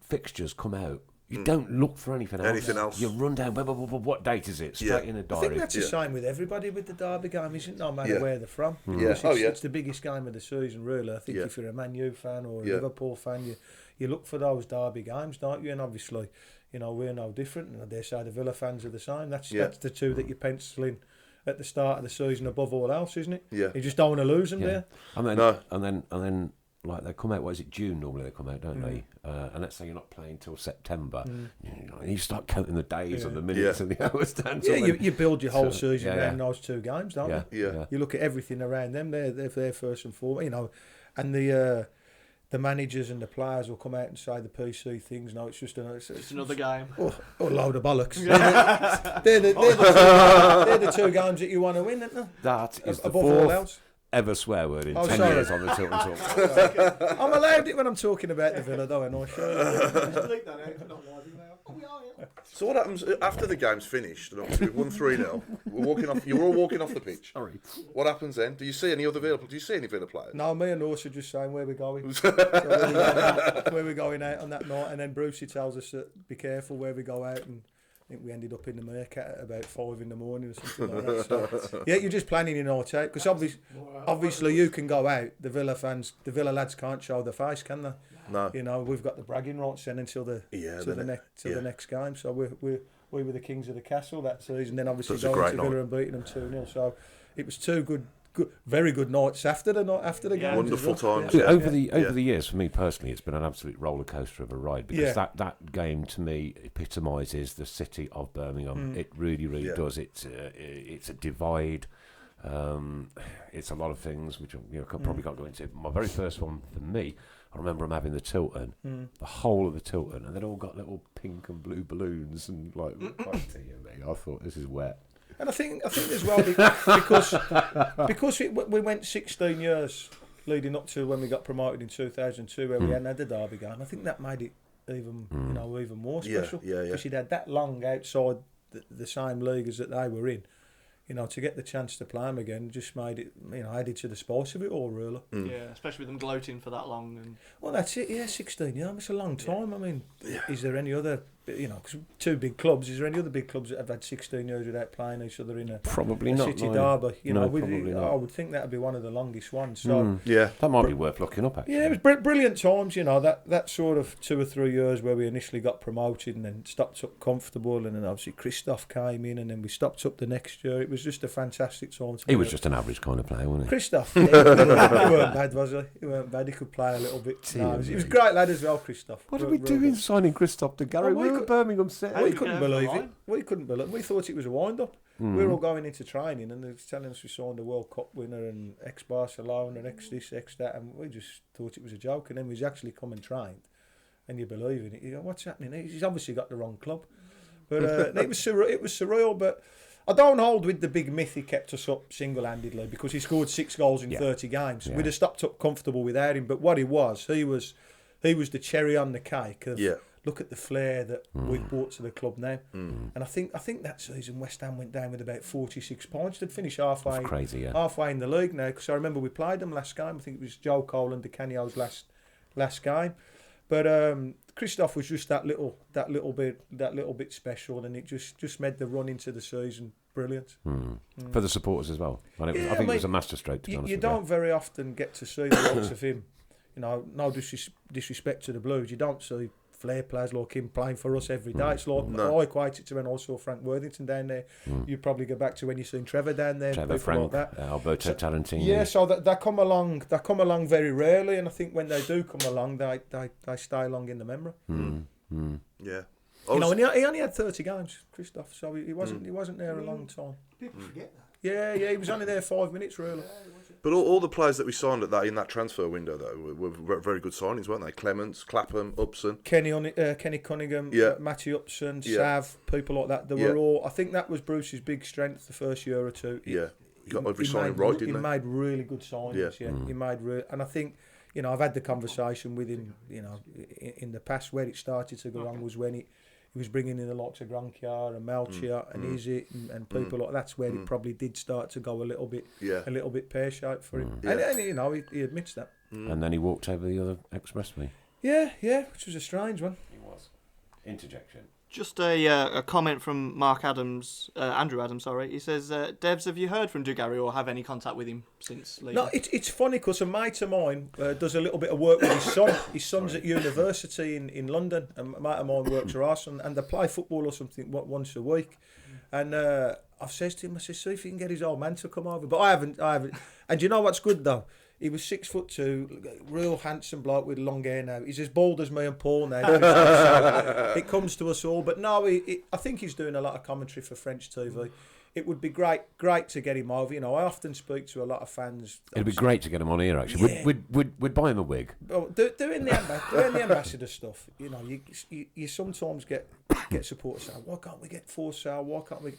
fixtures come out, you don't look for anything else. You run down, what date is it? Straight in a I diary. think that's the same with everybody with the Derby game, isn't it? No matter where they're from. Yeah. It's the biggest game of the season, really. I think if you're a Man U fan or a Liverpool fan, you look for those Derby games, don't you? And obviously, you know, we're no different. And I dare say the Villa fans are the same. That's the two that you pencil in at the start of the season above all else, isn't it? Yeah. You just don't want to lose them there. And then like they come out, what is it, June normally they come out, don't they? And let's say you're not playing till September. You start counting the days and the minutes and the hours down. Yeah, you build your whole season around those 2 games, don't you? Yeah. You look at everything around them. They're there first and foremost, you know. And the managers and the players will come out and say the PC things. No, it's just It's another game. Oh, a load of bollocks. they're the 2 games that you want to win, aren't they? That is the above all 4th else. ever swear word in 10 sorry. years on the Tilton Talk. I'm allowed it when I'm talking about the Villa, though, and I sure. So what happens after the game's finished? And obviously we've won 3-0. We're walking off. You're all walking off the pitch. Sorry. What happens then? Do you see any other Villa? Do you see any Villa players? No, me and Horse are just saying where we're going. Where we're going out on that night, and then Brucey tells us that be careful where we go out, and I think we ended up in the Meerkat at about 5 in the morning or something like that. So, yeah, you're just planning your night out because obviously you can go out. The Villa lads can't show their face, can they? No. You know, we've got the bragging rights then until the next game. So we were the kings of the castle that season. Then obviously going to Villa and beating them 2-0. So it was 2 good, very good nights after the game. Wonderful times. Yeah. Over the years, for me personally, it's been an absolute roller coaster of a ride because that game to me epitomises the city of Birmingham. It really does. It's a divide. It's a lot of things which probably can't go into. My very first one for me, I remember them having the Tilton, the whole of the Tilton, and they'd all got little pink and blue balloons and like dear me, I thought this is wet. And I think as well because we went 16 years leading up to when we got promoted in 2002, where we hadn't had the derby game. I think that made it even even more special. Because you'd had that long outside the same league as that they were in. To get the chance to play them again just made it, added to the spice of it all, really. Yeah, especially with them gloating for that long. And well, that's it. Yeah, 16 years. It's a long time. I mean, is there any other? Because two big clubs. Is there any other big clubs that have had 16 years without playing each other in a probably a not city no. derby? Probably not. I would think that would be one of the longest ones. So that might be worth looking up. Actually, yeah, it was brilliant times. That sort of 2 or 3 years where we initially got promoted and then stopped up comfortable, and then obviously Christoph came in, and then we stopped up the next year. It was just a fantastic time. He was just an average kind of player, wasn't he? Christoph, he weren't bad, was he? He weren't bad. He could play a little bit. No, he was a great lad as well, Christoph. What are we doing signing Christoph to Gary? We were at Birmingham City. We couldn't believe it. We couldn't believe it. We thought it was a wind-up. We were all going into training and they were telling us we signed a World Cup winner and ex-Barcelona and ex-this, ex-that, and we just thought it was a joke. And then we actually come and trained, and you believe in it. You go, what's happening? He's obviously got the wrong club. But it was surreal, but I don't hold with the big myth he kept us up single-handedly because he scored 6 goals in 30 games. We'd have stopped up comfortable without him. But what he was the cherry on the cake of look at the flair that we've brought to the club now. And I think that season West Ham went down with about 46 points. They'd finished halfway in the league now, because I remember we played them last game. I think it was Joe Cole and DeCanio's last game. But Christoph was just that little bit special, and it just made the run into the season brilliant. For the supporters as well. I think it was a masterstroke, to be honest. You don't very often get to see the likes of him. No disrespect to the Blues. You don't see flair players like him playing for us every day. It's like I equate it to when I saw Frank Worthington down there. You probably go back to when you seen Trevor down there. Trevor, Frank, like that. Alberto Tarantini. Yeah, so they come along very rarely, and I think when they do come along, they stay long in the memory. Yeah. And he only had 30 games, Christoph, so he wasn't there a long time. People forget that. Yeah, he was only there 5 minutes, really. But all the players that we signed in that transfer window, though, were very good signings, weren't they? Clements, Clapham, Upson. Kenny Cunningham, Matty Upson, Sav, people like that. They were all... I think that was Bruce's big strength the first year or two. He got every signing right, didn't he? He made really good signings, He made and I think, I've had the conversation with him, in the past where it started to go wrong was when he was bringing in the likes of Grankiar and Melchior and Izzy and people like that's where it probably did start to go a little bit pear-shaped for him. And he admits that. And then he walked over the other expressway. Yeah, which was a strange one. He was. Interjection. Just a comment from Mark Adams, Andrew Adams, sorry. He says, Devs, have you heard from Dugarry or have any contact with him since leaving? No, it's funny because a mate of mine does a little bit of work with his son. His son's at university in London. A mate of mine works for us and they play football or something once a week. And I've said to him, see if you can get his old man to come over. But I haven't. And you know what's good though? He was 6'2", real handsome bloke with long hair now. He's as bald as me and Paul now. So it comes to us all. But no, I think he's doing a lot of commentary for French TV. It would be great to get him over. I often speak to a lot of fans. It'd be great to get him on here, actually. Yeah. We'd buy him a wig. Well, doing the ambassador stuff, you sometimes get supporters saying, why can't we get 4 sale? Why can't we...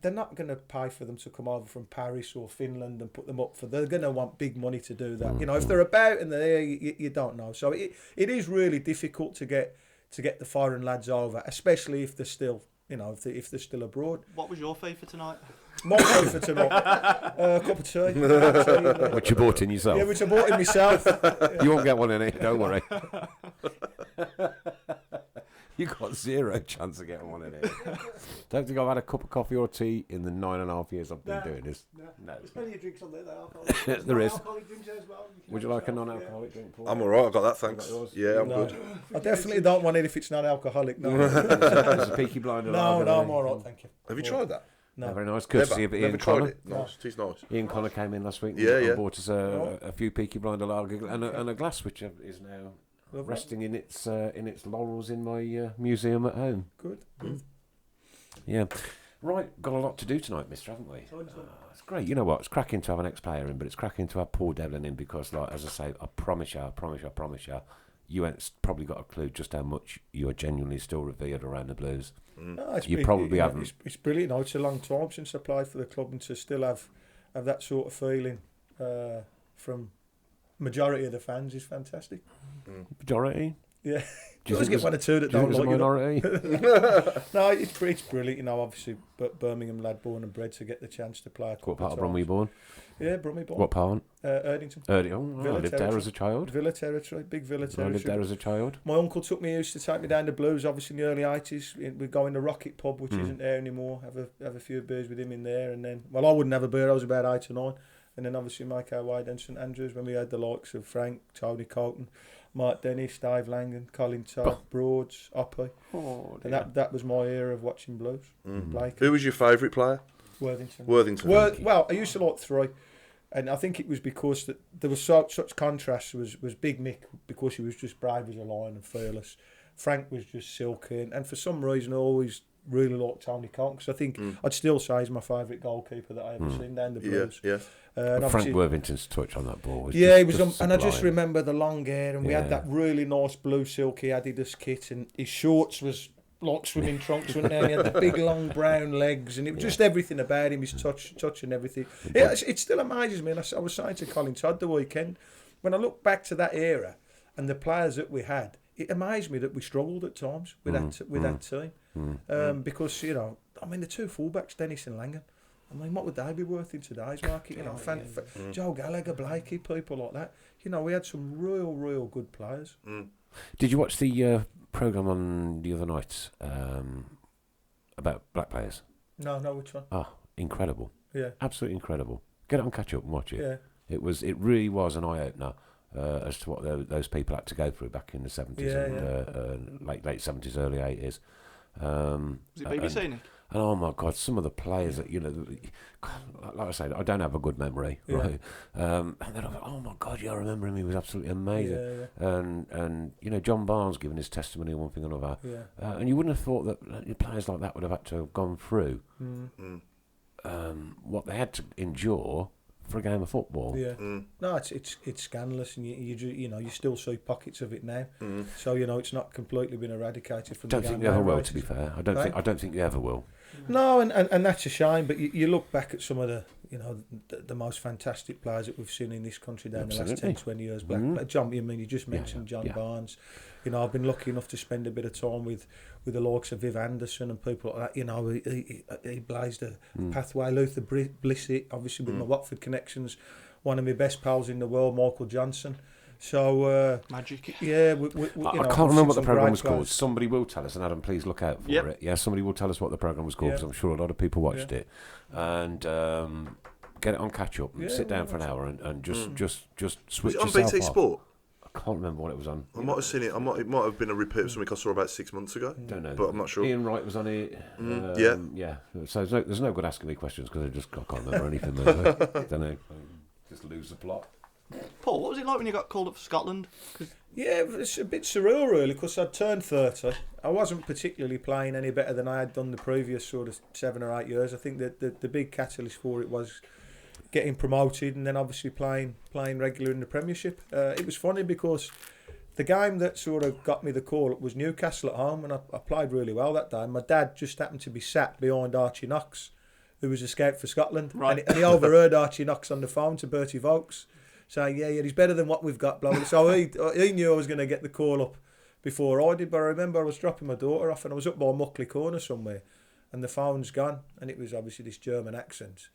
They're not going to pay for them to come over from Paris or Finland and put them up for. They're going to want big money to do that. If they're about and they're there, you don't know. So it is really difficult to get the foreign lads over, especially if they're still, if they're still abroad. What was your fee for tonight? My fee for tonight, a cup of tea. Which you bought in yourself. Yeah, which I bought in myself. You won't get one in it. Don't worry. You got 0 chance of getting one in here. Don't think I've had a cup of coffee or tea in the 9.5 years I've been doing this. No. There's plenty of drinks on there, alcoholic. There is. Alcoholic drinks as well. Would you like a non-alcoholic drink, Paul? I'm alright, I've got that, thanks. Yeah, I'm good. I definitely don't want it if it's non-alcoholic. No. There's a Peaky Blinder. No, I'm alright, thank you. Have you tried that? No. Very nice. Courtesy of Ian Connor. It. Nice. He's nice. Ian Connor came in last week and bought us a few Peaky Blinder lager and a glass which is now resting in its laurels in my museum at home. Good. Yeah. Right, got a lot to do tonight, mister, haven't we? It's great. You know what? It's cracking to have an ex-player in, but it's cracking to have Paul Devlin in because, like, as I say, I promise you, you ain't probably got a clue just how much you are genuinely still revered around the Blues. No, You probably haven't. It's brilliant. You know, it's a long time since I played for the club, and to still have that sort of feeling from majority of the fans is fantastic. Majority? Yeah. Do you always get one or two that don't like minority? No, it's brilliant. You know, obviously, but Birmingham lad, born and bred, to get the chance to play. What part of Brum were you born? Yeah, Brummy born. What part? Erdington. Erdington. I lived there as a child. Villa territory, big Villa territory. I lived there as a child. My uncle used to take me down the Blues, obviously in the early 80s. We'd go in the Rocket pub, which isn't there anymore, have a few beers with him in there, and then, well, I wouldn't have a beer, I was about 8 or 9, and then obviously make our way down St Andrews when we had the likes of Frank, Tony Colton, Mark Dennis, Dave Langan, Colin Todd, Broads, Oppie. And that was my era of watching Blues. Who was your favourite player? Worthington. Well, I used to like 3. And I think it was because that there was such contrast. Was Big Mick, because he was just brave as a lion and fearless. Frank was just silky, and for some reason I always really liked Tony Colton, because I think I'd still say he's my favourite goalkeeper that I ever seen down the Blues. Yeah. And Frank Worthington's touch on that ball was he was. just And I just remember the long hair, and we had that really nice blue silky Adidas kit, and his shorts was like swimming trunks, weren't they? And he had the big long brown legs, and it was just everything about him, his touch and everything. It still amazes me, and I was saying to Colin Todd the weekend, when I look back to that era and the players that we had, it amazed me that we struggled at times with that team. Because, you know, I mean, the 2 fullbacks, Dennis and Langan, I mean, what would they be worth in today's market? You know, Joe Gallagher, Blakey, people like that. You know, we had some real good players. Did you watch the programme on the other night about black players? No, which one? Oh, incredible. Yeah. Absolutely incredible. Get it on catch up and watch it. Yeah. It really was an eye-opener as to what those people had to go through back in the 70s and late 70s, early 80s. Was it BBC, Nick? And oh my God, some of the players that, you know, like I say, I don't have a good memory, right? And then I thought, oh my God, I remember him, he was absolutely amazing. And you know, John Barnes giving his testimony on one thing or another. And you wouldn't have thought that players like that would have had to have gone through what they had to endure for a game of football. No, it's scandalous, and you know, you still see pockets of it now. So, you know, it's not completely been eradicated from the game. I don't think you ever will, to be fair. I don't think you ever will. No, and that's a shame. But you look back at some of the, you know, the most fantastic players that we've seen in this country down the last 10, 20 years. John, you just mentioned John Barnes. You know, I've been lucky enough to spend a bit of time with the likes of Viv Anderson and people like that. You know, he blazed a pathway. Luther Blissett, obviously with my Watford connections. One of my best pals in the world, Michael Johnson. So magic. Yeah, I can't remember what the programme was called. Somebody will tell us, and Adam, please look out for it. Yeah, somebody will tell us what the programme was called, because I'm sure a lot of people watched it. And get it on catch up and sit down for an hour and just switch yourself off. Was it on BT Sport? I can't remember what it was on. I might have seen it. It might have been a repeat of something I saw about 6 months ago. Don't know, but I'm not sure. Ian Wright was on it. Yeah. So there's no good asking me questions, because I can't remember anything. Don't know. Just lose the plot. Paul, what was it like when you got called up for Scotland? Yeah, it's a bit surreal, really, because I'd turned 30. I wasn't particularly playing any better than I had done the previous sort of 7 or 8 years. I think that the big catalyst for it was getting promoted, and then obviously playing regular in the Premiership. It was funny because the game that sort of got me the call was Newcastle at home, and I played really well that day. My dad just happened to be sat behind Archie Knox, who was a scout for Scotland, and he overheard Archie Knox on the phone to Bertie Vokes saying, yeah, he's better than what we've got, blah, blah. So he knew I was going to get the call up before I did, but I remember I was dropping my daughter off, and I was up by Muckley Corner somewhere, and the phone's gone, and it was obviously this German accent.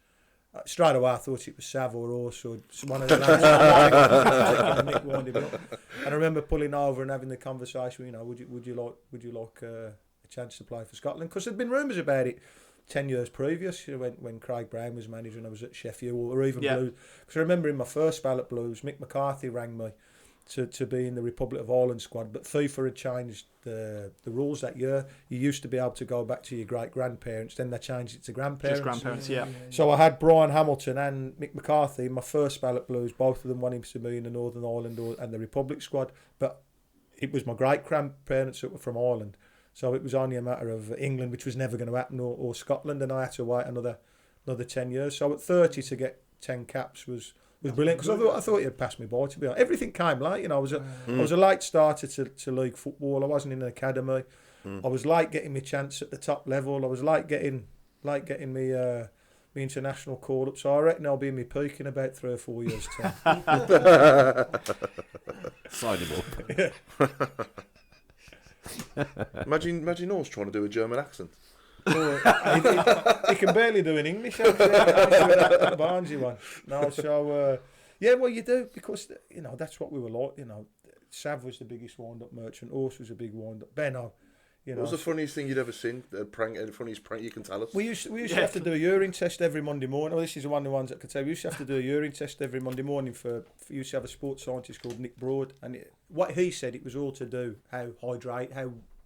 Straight away I thought it was Sav or Horse or one of the lads. And I remember pulling over and having the conversation, you know, would you like a chance to play for Scotland? Because there'd been rumours about it 10 years previous, you know, when Craig Brown was manager and I was at Sheffield, or even Blues. Because I remember in my first spell at Blues, Mick McCarthy rang me to be in the Republic of Ireland squad, but FIFA had changed the rules that year. You used to be able to go back to your great-grandparents, then they changed it to grandparents. Just grandparents, yeah. So I had Brian Hamilton and Mick McCarthy in my first spell at Blues, both of them wanting to be in the Northern Ireland and the Republic squad, but it was my great-grandparents that were from Ireland. So it was only a matter of England, which was never going to happen, or Scotland, and I had to wait another 10 years. So at 30 to get 10 caps was was brilliant because I thought he'd pass me by. To be honest, everything came late. You know, I was a late starter to league football. I wasn't in an academy. I was late getting my chance at the top level. I was late getting me international call up. So I reckon I'll be in my peak in about 3 or 4 years' time. Sign him up. Imagine Horse trying to do a German accent. He can barely do an English accent. That Barnesy one. No, so well, you do, because you know that's what we were like. You know, Sav was the biggest wind-up merchant. Horse was a big wind-up. Benno. You know, what was the funniest thing you'd ever seen? The funniest prank you can tell us? We used to have to do a urine test every Monday morning. Well, this is one of the ones I could tell. We used to have to do a urine test every Monday morning for we used to have a sports scientist called Nick Broad, and what he said, it was all to do how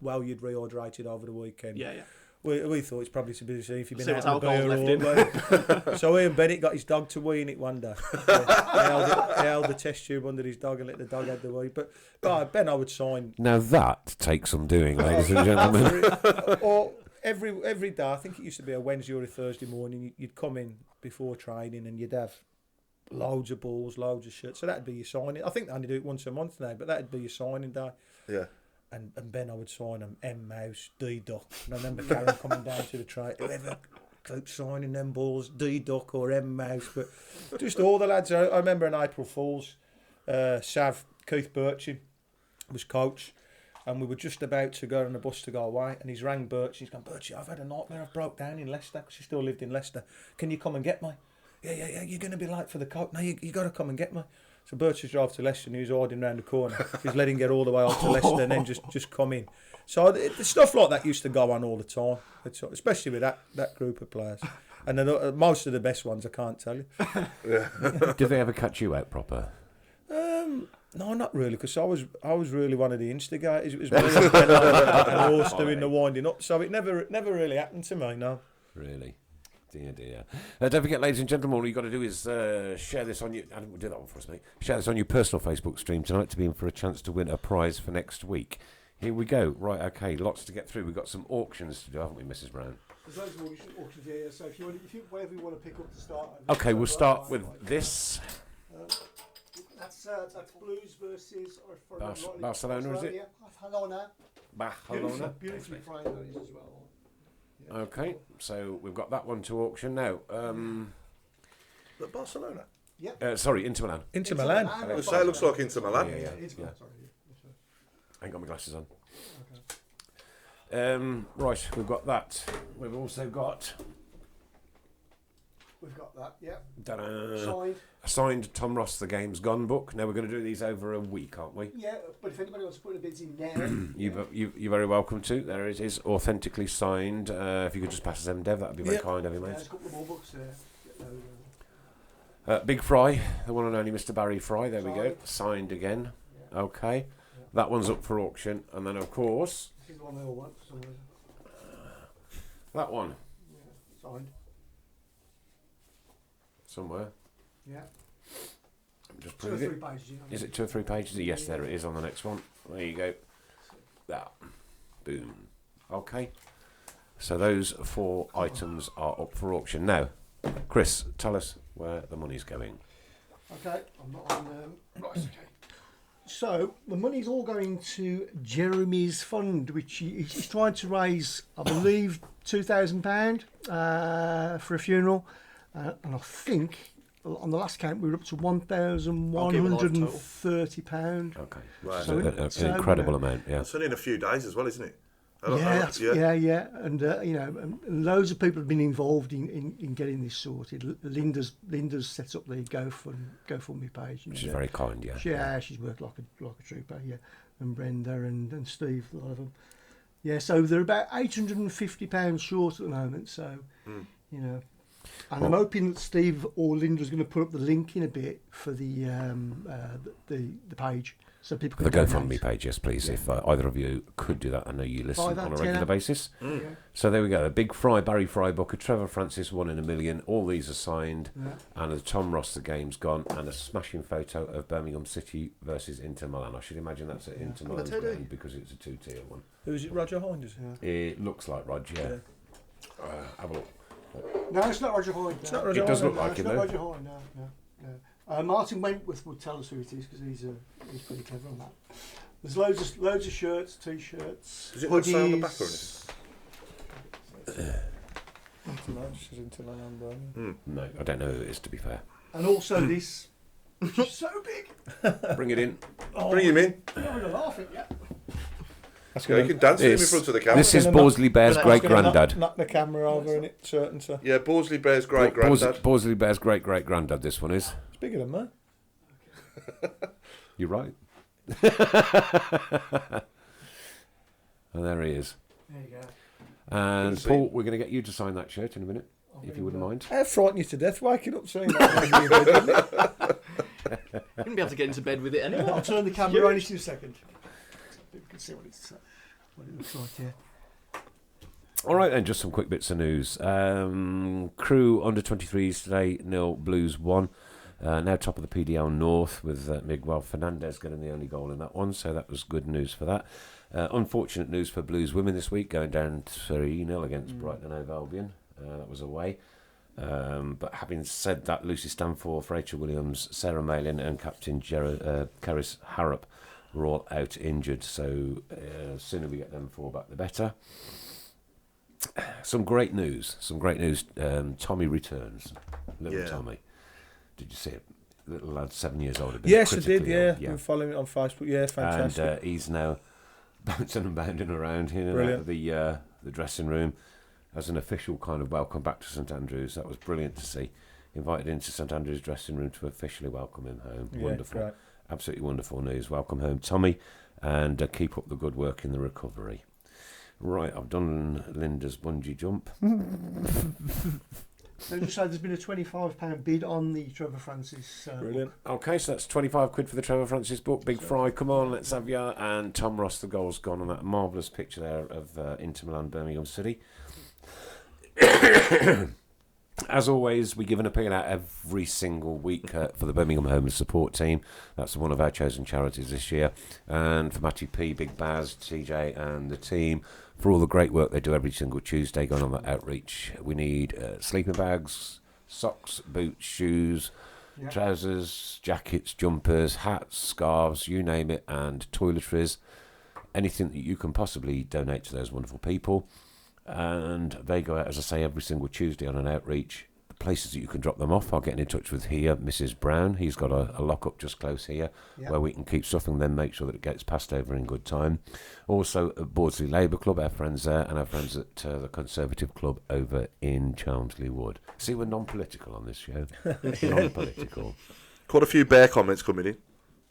well you'd rehydrated over the weekend. Yeah. We thought it's probably to be see if you've been See out what's of the alcohol beer. So Ian Bennett got his dog to wee in it one day. He held the test tube under his dog and let the dog have the wee. But Ben, I would sign. Now that takes some doing, ladies and gentlemen. Or every day, I think it used to be a Wednesday or a Thursday morning, you'd come in before training and you'd have loads of balls, loads of shit. So that'd be your signing. I think they only do it once a month now, but that'd be your signing day. Yeah. And Ben, I would sign them M Mouse, D Duck. And I remember Karen coming down to the train. Whoever keeps signing them balls, D Duck or M Mouse, but just all the lads. I remember in April Fools, Sav, Keith Birchin was coach, and we were just about to go on the bus to go away, and he's rang Birch. He's gone, Birchy, I've had a nightmare. I've broke down in Leicester because he still lived in Leicester. Can you come and get me? Yeah. You're going to be late for the coach. No, you got to come and get me. So Birch drove to Leicester and he was hiding round the corner. He's letting him get all the way out to Leicester and then just come in. So the stuff like that used to go on all the time, especially with that group of players. And then, most of the best ones I can't tell you. Did they ever cut you out proper? No, not really, because I was really one of the instigators. It was me and Horse doing the winding up. So it never really happened to me, no. Really? Dear. Don't forget, ladies and gentlemen, all you've got to do is share this on your... I didn't do that one for us, mate. Share this on your personal Facebook stream tonight to be in for a chance to win a prize for next week. Here we go. Right, okay, lots to get through. We've got some auctions to do, haven't we, Mrs. Brown? There's loads of auctions here, so if you whatever you want to pick up to start. Okay, we'll start with this. That's Blues versus Barcelona, is it? Barcelona. Beautifully framed that is as well. Yeah. Okay, so we've got that one to auction now. Barcelona? Yeah. Sorry, Inter Milan. Inter Milan. It looks like Inter Milan. Yeah. Sorry. I ain't got my glasses on. Okay. Right, we've got that. We've also got... We've got that, yeah. Ta-da. Signed Tom Ross, The Game's Gone book. Now we're going to do these over a week, aren't we? Yeah, but if anybody wants to put the bids in there... You're very welcome to. There it is, authentically signed. If you could just pass us them, Dev, that would be very kind of you, mate. There's a couple more books there. Big Fry, the one and only Mr. Barry Fry. There we go. Signed again. Yeah. Okay. Yeah. That one's up for auction. And then, of course... This is the one they all want. That one. Yeah, signed. Somewhere. Yeah. Just 2 or 3 pages. Is it 2 or 3 pages? Yes, there it is on the next one. There you go. That. Boom. Okay. So those 4 items are up for auction. Now, Chris, tell us where the money's going. Okay. I'm not on... Right, okay. So, the money's all going to Jeremy's fund, which he's trying to raise, I believe, £2,000 for a funeral. And I think on the last count we were up to £1,130. Okay, right. So an incredible amount. Yeah, it's only in a few days as well, isn't it? Yeah. And and loads of people have been involved in getting this sorted. Linda's set up the GoFundMe page, which is very kind. Yeah, she's worked like a trooper. Yeah, and Brenda and Steve, a lot of them. Yeah, so they're about £850 short at the moment. So And I'm hoping that Steve or Linda's going to put up the link in a bit for the page, so people can. The GoFundMe page, yes, please. Yeah. If either of you could do that, I know you listen on a regular basis. Yeah. So there we go. A Big Barry Fry book, a Trevor Francis 1 in a Million. All these are signed, and a Tom Ross, The Game's Gone, and a smashing photo of Birmingham City versus Inter Milan. I should imagine that's at Inter Milan's ground because it's a 2-tier one. Who is it? Roger Hinders. Yeah. It looks like Roger. Yeah. Have a look. No, it's not Roger Hoyne. It's not Roger It does look like it, though. It's not Roger Hoyne, no. Martin Wentworth would tell us who it is because he's pretty clever on that. There's loads of shirts, t-shirts, Does it not say on the back or anything? No, I don't know who it is, to be fair. And also this, which is so big. Bring it in. Bring him in. You're not going to laugh at it. Yeah, you can dance with him in front of the camera. This is Borsley Bear's great granddad. Knock the camera over in it, certain to. Yeah, Borsley Bear's great granddad. Borsley Bear's great granddad. This one is. It's bigger than mine. You're right. And there he is. There you go. And Paul, we're going to get you to sign that shirt in a minute, if you wouldn't mind. I frightened you to death waking up saying that. You wouldn't be able to get into bed with it anyway. I'll turn the camera on in 2 seconds. You can see what it looks like here. All right then, just some quick bits of news. Crew under 23s today, 0 Blues 1. Now top of the PDL North with Miguel Fernandez getting the only goal in that one, so that was good news for that. Unfortunate news for Blues women this week, going down 3-0 against Brighton and Hove Albion. That was away. But having said that, Lucy Stanforth, Rachel Williams, Sarah Malin and Captain Caris Harrop were all out injured, so sooner we get them 4 back the better. Some great news. Tommy returns. Little Tommy. Did you see it? Little lad, 7 years old. Yes, I did, yeah. I've been following it on Facebook. Yeah, fantastic. And he's now bouncing and bounding around in and out of the dressing room as an official kind of welcome back to St Andrews. That was brilliant to see. Invited into St Andrews dressing room to officially welcome him home. Yeah, wonderful. great. Absolutely wonderful news. Welcome home, Tommy, and keep up the good work in the recovery. Right, I've done Linda's bungee jump. So just say there's been a £25 bid on the Trevor Francis Brilliant. book. Okay, so that's 25 quid for the Trevor Francis book. Big Fry, come on, let's have ya. And Tom Ross, the goal's gone on that marvellous picture there of Inter Milan, Birmingham City. As always, we give an appeal out every single week for the Birmingham Homeless Support Team. That's one of our chosen charities this year. And for Matty P, Big Baz, TJ and the team, for all the great work they do every single Tuesday going on that outreach. We need sleeping bags, socks, boots, shoes, trousers, jackets, jumpers, hats, scarves, you name it, and toiletries. Anything that you can possibly donate to those wonderful people. And they go out, as I say, every single Tuesday on an outreach. The places that you can drop them off, I'll get in touch with here, Mrs. Brown. He's got a lock-up just close here where we can keep stuff and then make sure that it gets passed over in good time. Also, at Bawdsley Labour Club, our friends there, and our friends at the Conservative Club over in Chelmsley Wood. See, we're non-political on this show. Non-political. Quite a few Bear comments coming in.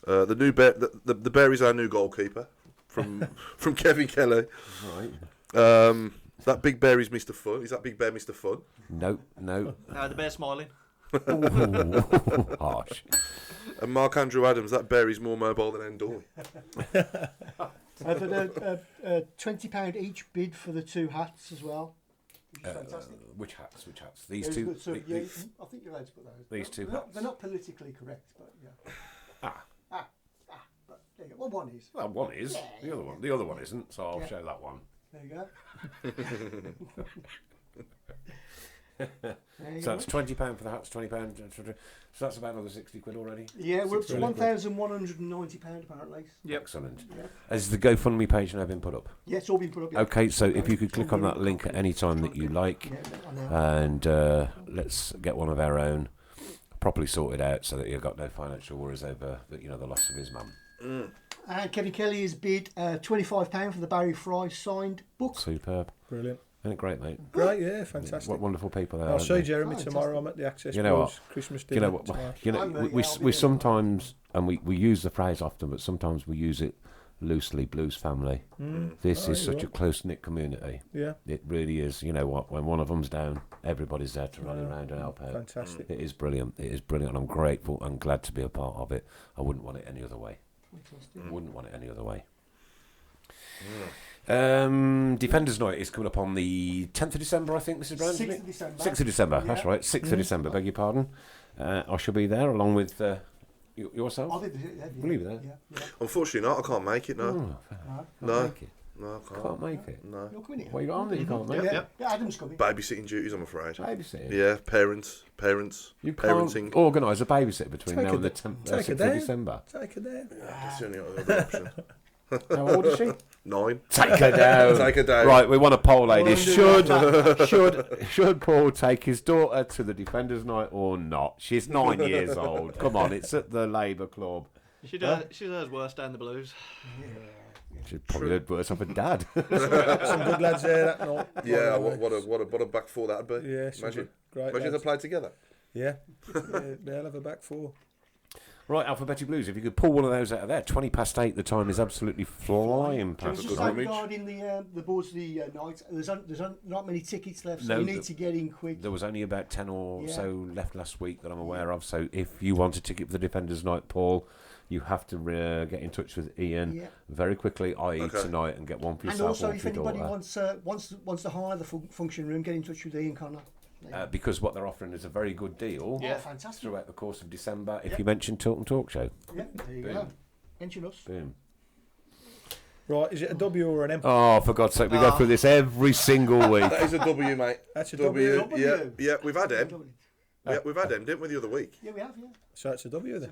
The new Bear, the Bear is our new goalkeeper from Kevin Kelly. Right. That Big Bear is Mr. Fun. Is that Big Bear Mr. Fun? No. The bear smiling. Ooh, harsh. And Mark Andrew Adams, that bear is more mobile than Endor. I've had a £20 each bid for the 2 hats as well. Fantastic. Which hats? These two. So, I think you're allowed to put those. These two They're hats. they're not politically correct, but yeah. But there you go. Well, one is. Well, one is. Yeah, The other one isn't. So I'll show that one. There you go. So that's £20 for the hats. £20. So that's about another 60 quid already. Yeah, we're up to £1,190 apparently. Yep. Excellent. Has the GoFundMe page now been put up? Yeah, it's all been put up. Yeah. Okay, so if you could click on that link at any time that you like, and let's get one of our own properly sorted out so that you've got no financial worries over the loss of his mum. And Kevin Kelly has bid £25 for the Barry Fry signed book. Superb. Brilliant. Isn't it great, mate? Great, yeah, fantastic. What wonderful people they are. I'll see they? Jeremy tomorrow. I'm at the Access You know Blues what? Christmas You dinner. know what? tomorrow. We sometimes, and we use the phrase often, but sometimes we use it loosely. Blues family. This is such a close knit community. Yeah, it really is. You know what? When one of them's down, everybody's there to rally around and help out. Fantastic. It is brilliant. It is brilliant, and I'm grateful and glad to be a part of it. I wouldn't want it any other way. Wouldn't want it any other way. Defenders Night is coming up on the 10th of December, I think, Mrs. Brown. 6th of December. 6th of December, that's right. 6th of December, beg your pardon. I shall be there along with yourself. I'll be there. Will you be there? Yeah. Unfortunately not, I can't make it, no. No. No, I can't. Can't make it. No. You're coming here. Well, you got on that you can't make Yeah, it. yeah, Adam's coming. Babysitting duties, I'm afraid. Babysitting. Yeah, parents, You parenting. can't organise a babysitter between now and the 6th of down. December. Take her there. That's the only other option. How old is she? 9. Take her down. Take her down. Right, we want a poll, ladies. Should Paul take his daughter to the Defenders' Night or not? She's 9 years old. Come on, it's at the Labour Club. She does worse down the Blues. She's probably heard worse off her dad. Some good lads there that night. Yeah, what a back four that'd be. Yeah, imagine. Great Imagine they lads. played together. Yeah, they'll have a back four. Right, Alphabetic Blues, if you could pull one of those out of there, 8:20, the time is absolutely flying Can we past. just say regarding the boards of the night, there's not many tickets left, so No, you need to get in quick. There was only about 10 or so left last week that I'm aware of, so if you want a ticket for the Defenders' Night, Paul, you have to get in touch with Ian very quickly, i.e. tonight, and get one for And yourself. also, or if for your anybody daughter. wants to hire the function room, get in touch with Ian Connor. Because what they're offering is a very good deal Fantastic. throughout the course of December if you mention Tilton Talk Show. Yeah, there you go. Mention us. Boom. Right, is it a W or an M? Oh, for God's sake, we go through this every single week. That is a W, mate. That's a W. Yeah, we've had him. We've had him, didn't we, the other week? Yeah, we have, yeah. So it's a W then.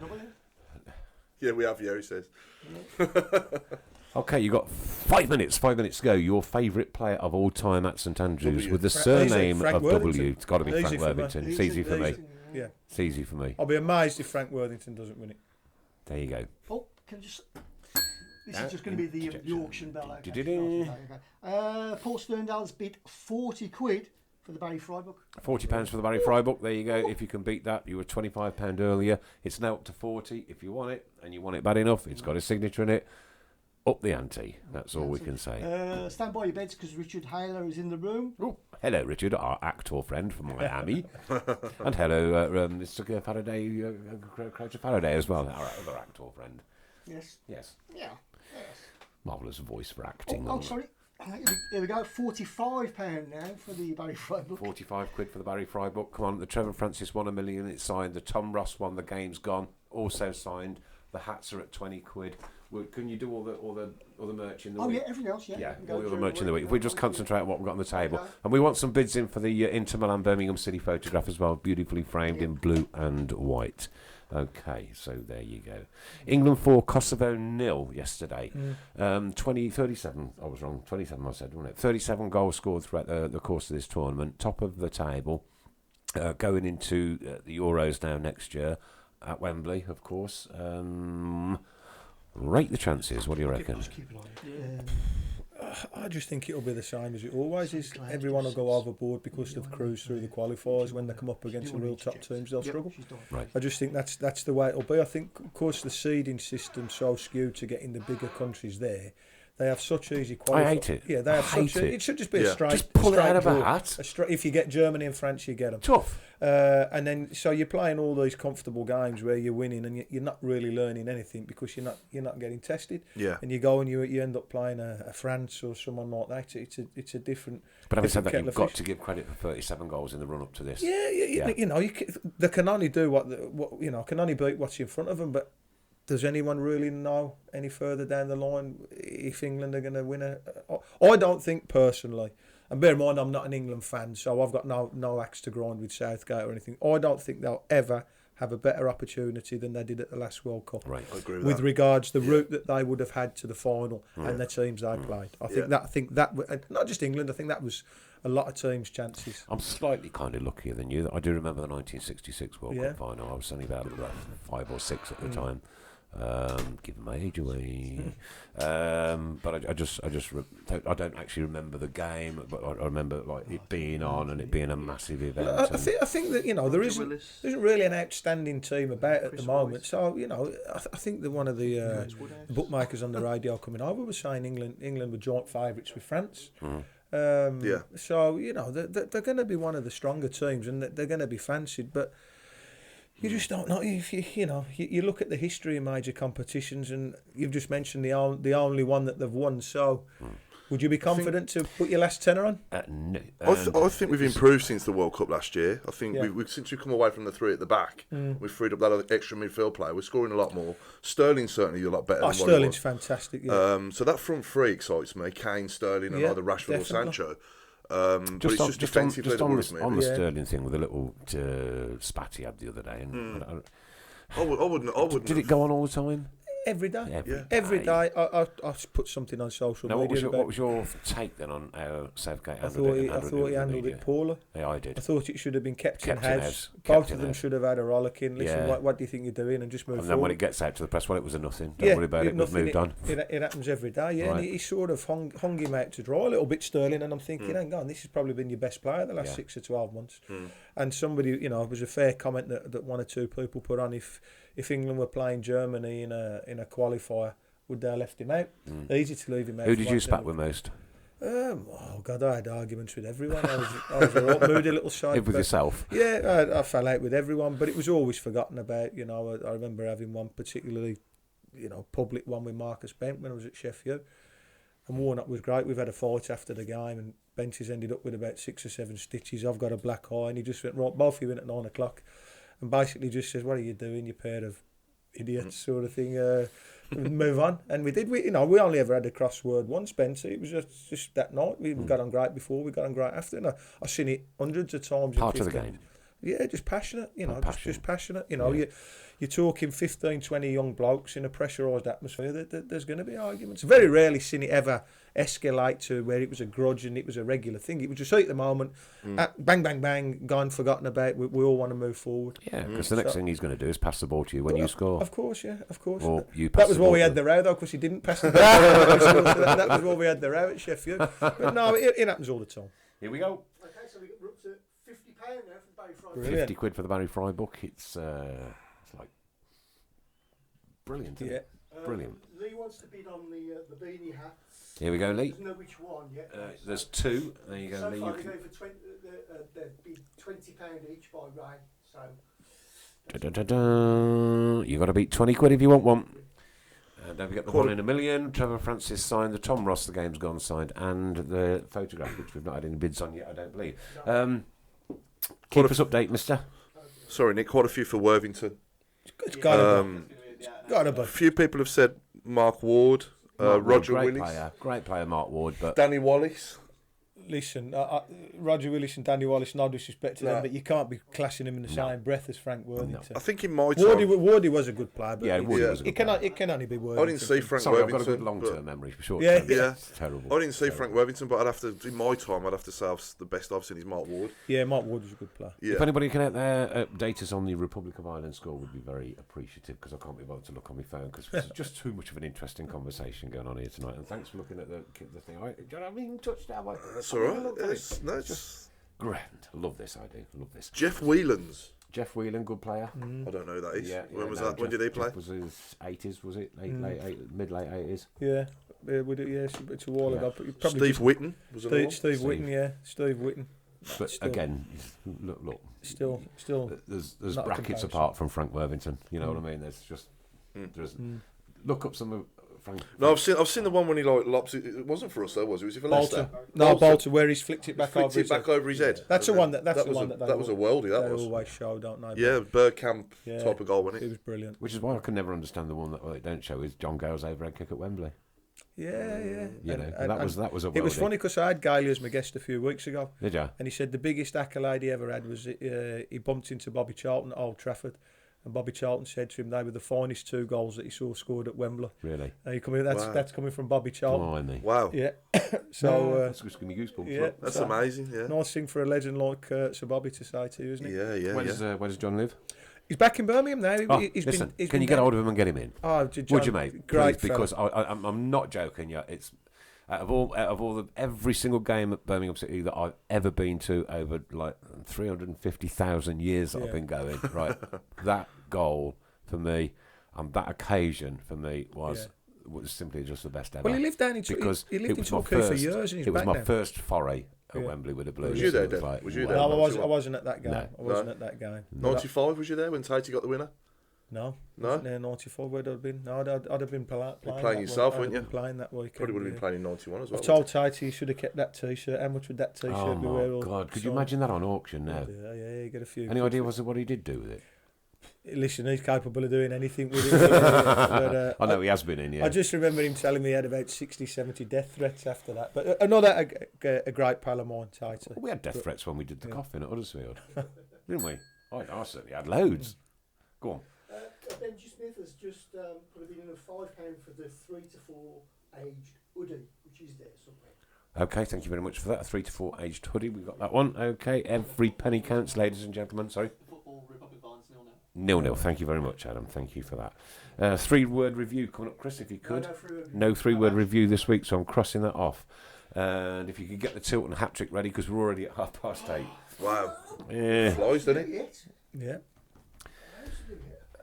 Yeah, we have, he says. Okay, you got 5 minutes. 5 minutes to go. Your favourite player of all time at St Andrews with the surname Frank of Worthington. W. It's got to be Easy Frank for me. Worthington. It's easy for me. Yeah. It's easy for me. I'll be amazed if Frank Worthington doesn't win it. There you go. Oh, can just... This is just going to be the auction bell. Okay. Du-du-du. Paul Sterndale's bid 40 quid for the Barry Fry book. £40 for the Barry Fry book. There you go. If you can beat that, you were £25 earlier. It's now up to 40 if you want it, and you want it bad enough. It's got a signature in it. Up the ante. That's all we can say. Stand by your beds because Richard Hayler is in the room. Oh, hello, Richard, our actor friend from Miami. And hello, Mr. Faraday, Croucher Faraday as well, our other actor friend. Yes. Yes. Yeah. Yes. Marvellous voice for acting. Oh, sorry. Here we go. £45 now for the Barry Fry book. 45 quid for the Barry Fry book. Come on, the Trevor Francis won $1 million. It's signed. The Tom Ross one, the game's gone. Also signed. The hats are at 20 quid. Well, can you do all the merch in the week? Oh, yeah, everything else, yeah. Yeah, all the other merch in the week. If we just concentrate on what we've got on the table. And we want some bids in for the Inter Milan Birmingham City photograph as well, beautifully framed in blue and white. Okay, so there you go. England 4, Kosovo 0 yesterday. 37, I was wrong, 27 I said, wasn't it? 37 goals scored throughout the course of this tournament. Top of the table. Going into the Euros now next year at Wembley, of course. Rate the chances. What do you reckon? I just think it'll be the same as it always is. Everyone will go overboard because they've cruised through the qualifiers. When they come up against the real top teams, they'll struggle. Right. I just think that's the way it'll be. I think, of course, the seeding system's so skewed to getting the bigger countries there. They have such easy qualifiers. I hate it. Yeah, they have I hate such. it. It should just be a straight. Just pull it out of a draw. hat. If you get Germany and France, you get them. Tough. And then so you're playing all these comfortable games where you're winning and you're not really learning anything because you're not getting tested. Yeah. And you go and you end up playing a France or someone like that. It's a different. But having said that, kettle you've of got fish. to give credit for 37 goals in the run up to this. Yeah. You know, they can only do what can only beat what's in front of them. But does anyone really know any further down the line if England are going to win I don't think personally. And bear in mind, I'm not an England fan, so I've got no axe to grind with Southgate or anything. I don't think they'll ever have a better opportunity than they did at the last World Cup. Right, I agree with that. regards to the route that they would have had to the final and the teams they played. I think that not just England. I think that was a lot of teams' chances. I'm slightly kind of luckier than you. I do remember the 1966 World Cup final. I was only about 5 or 6 at the time. Giving my age away, but I don't actually remember the game, but I remember it being on and it being a massive event. I think that there isn't really an outstanding team about at the moment. So I think that one of the bookmakers on the radio coming over was saying England were joint favourites with France. So they're going to be one of the stronger teams and they're going to be fancied, but. You just don't know if you look at the history of major competitions, and you've just mentioned the only one that they've won. So, Would you be confident to put your last tenner on? No. I think we've improved since the World Cup last year. I think Yeah. since we've come away from the three at the back, we've freed up that other extra midfield player. We're scoring a lot more. Sterling's certainly a lot better than what Sterling's he was. fantastic. Yeah. So that front three excites me. Kane, Sterling, and Yeah, either Rashford definitely. or Sancho. But it's just defensively that worries me. on the Sterling thing with the little spat he had the other day. And I wouldn't. Did it go on all the time? Every day. Yeah. Every day. I put something on social Now, media. what was your take then on how Southgate I handled it? thought he handled it poorly. Yeah, I did. I thought it should have been kept in house. Kept Both in of them house. should have had a rollicking. Listen, Yeah. what do you think you're doing? And just move And forward. then when it gets out to the press, well, it was a nothing. Don't worry about it. We've moved on. It happens every day, yeah. Right. And he sort of hung him out to dry a little bit, Sterling. And I'm thinking, hang on, this has probably been your best player the last 6 or 12 months. And somebody, it was a fair comment that one or two people put on if England were playing Germany in a qualifier, would they have left him out? Easy to leave him out. Who did you spat with most? Oh God, I had arguments with everyone. I was a real moody little side. With yourself? Yeah, I fell out with everyone, but it was always forgotten about. I remember having one particularly, public one with Marcus Bent when I was at Sheffield, and Warnock was great. We've had a fight after the game, and Benty's ended up with about 6 or 7 stitches. I've got a black eye, and he just went, right, both of you in at 9 o'clock, and basically just says, "What are you doing, you pair of idiots," sort of thing. Move on, and we did. We only ever had a crossword once, Benty. It was just that night. We got on great before, we got on great after. And I've seen it hundreds of times. Part of the game. Yeah, just passionate. Just passionate. Yeah. You're talking 15, 20 young blokes in a pressurised atmosphere. There's going to be arguments. Very rarely seen it ever escalate to where it was a grudge and it was a regular thing. It was just at the moment, bang, bang, bang, gone, forgotten about. We all want to move forward. Yeah, because the next thing he's going to do is pass the ball to you when you score. Of course, yeah, of course. Or you pass that was the why ball we to had the row, though, because he didn't pass the ball. That was why we had the row at Sheffield. But no, it happens all the time. Here we go. Okay, so we're up to £50 now for Barry Fry. Brilliant. 50 quid for the Barry Fry book. It's like brilliant. Isn't it? Brilliant. Lee wants to bid on the beanie hats. Here we go, Lee. Doesn't know which one yet. There's 2. There you go, So Lee. far You they're can... going for they'd bid £20 each by Ray. So You got to beat 20 quid if you want one. Don't forget the 1 in a million. Trevor Francis signed. The Tom Ross, the game's gone, signed. And the photograph, which we've not had any bids on yet, I don't believe. Keep us update, mister. Sorry, Nick, quite a few for Worthington. It's got to be. A few people have said Mark Ward, Roger Willis. Great player, Mark Ward. But Danny Wallace. Listen, Roger Willis and Danny Wallace, no disrespect to them, but you can't be classing them in the same breath as Frank Worthington. I think in my time... Wardy was a good player, but Wardy was a good player. It can only be Worthington. I didn't see Frank Sorry, Worthington. I've got a good long-term memory. Short Yeah. It's terrible. I didn't see Frank Worthington, but I'd have to, in my time, I'd have to say the best I've seen is Mark Ward. Yeah, Mark Ward was a good player. Yeah. If anybody can out there update us on the Republic of Ireland score, would be very appreciative, because I can't be bothered to look on my phone because there's just too much of an interesting conversation going on here tonight. And thanks for looking at the thing. I haven't even touched that. That's all right. It's just grand. Love this. I do. Love this. Jeff Whelans. Jeff Whelan, good player. I don't know who that is. Yeah, when was no, that? When did he play? Jeff was his 80s, was it? Mid-late 80s. Yeah, it's a while ago. But probably Steve Whitten was another one. Steve Whitten, yeah. Steve Whitten. But still, again, look. Still. There's brackets apart from Frank Worthington. You know what I mean? There's just look up some of Frank. No, I've seen the one when he lops it. It wasn't for us though, was it? Was it for Leicester? No, Bolton, where he's flicked it back over his head. That's the one that was a worldie. That was always show, don't they? Yeah, Bergkamp type of goal, wasn't it? It was brilliant. Which is why I can never understand the one that they don't show is John Gale's overhead kick at Wembley. Yeah. That was a worldie. It was funny because I had Gailey as my guest a few weeks ago. Did you? And he said the biggest accolade he ever had was he bumped into Bobby Charlton at Old Trafford. And Bobby Charlton said to him they were the finest 2 goals that he saw scored at Wembley. Really? That's coming from Bobby Charlton. Wow. Yeah. So that's just giving me goosebumps. Yeah, that's amazing. Yeah. Nice thing for a legend like Sir Bobby to say to you, isn't it? Yeah. Where does John live? He's back in Birmingham now. Can you get hold of him and get him in? Would you, mate? Great, please, because I'm not joking. Yeah, it's out of all every single game at Birmingham City that I've ever been to over like 350,000 years that I've been going. Right, that goal for me and that occasion for me was simply just the best ever. Well, he lived down in because he lived in Torquay for years, and he's it was back my now. first foray at Wembley with the Blues. Was you there, Dave? Was you there? No, I wasn't at that game. No. I wasn't at that game. 95, was you there when Tatey got the winner? No. No? No, 94 would have been. No, I'd have been playing playing yourself, week. wouldn't you? Playing that weekend. Probably would have been playing in 91 as well. I've told Tighty he should have kept that T-shirt. How much would that T-shirt Oh be worth? my God! Could you imagine that on auction now? Yeah, you get a few. Any idea what he did do with it? Listen, he's capable of doing anything with it. But, I know he has been in, yeah. I just remember him telling me he had about 60, 70 death threats after that. But another a great pal of mine, Tighty. Well, we had death threats when we did the coffin at Huddersfield, didn't we? I certainly had loads. Go on. Benji Smith has just put a bid in of £5 for the 3 to 4 aged hoodie, which is there somewhere. Okay, thank you very much for that. A 3 to 4 aged hoodie, we got that one. Okay, every penny counts, ladies and gentlemen. Sorry. Football, Republic Vines, 0-0. Thank you very much, Adam. Thank you for that. 3-word review coming up, Chris, if you could. No 3-word review this week, so I'm crossing that off. And if you could get the Tilton hat trick ready, because we're already at 8:30. Wow. Yeah. Flies, doesn't it? Yeah.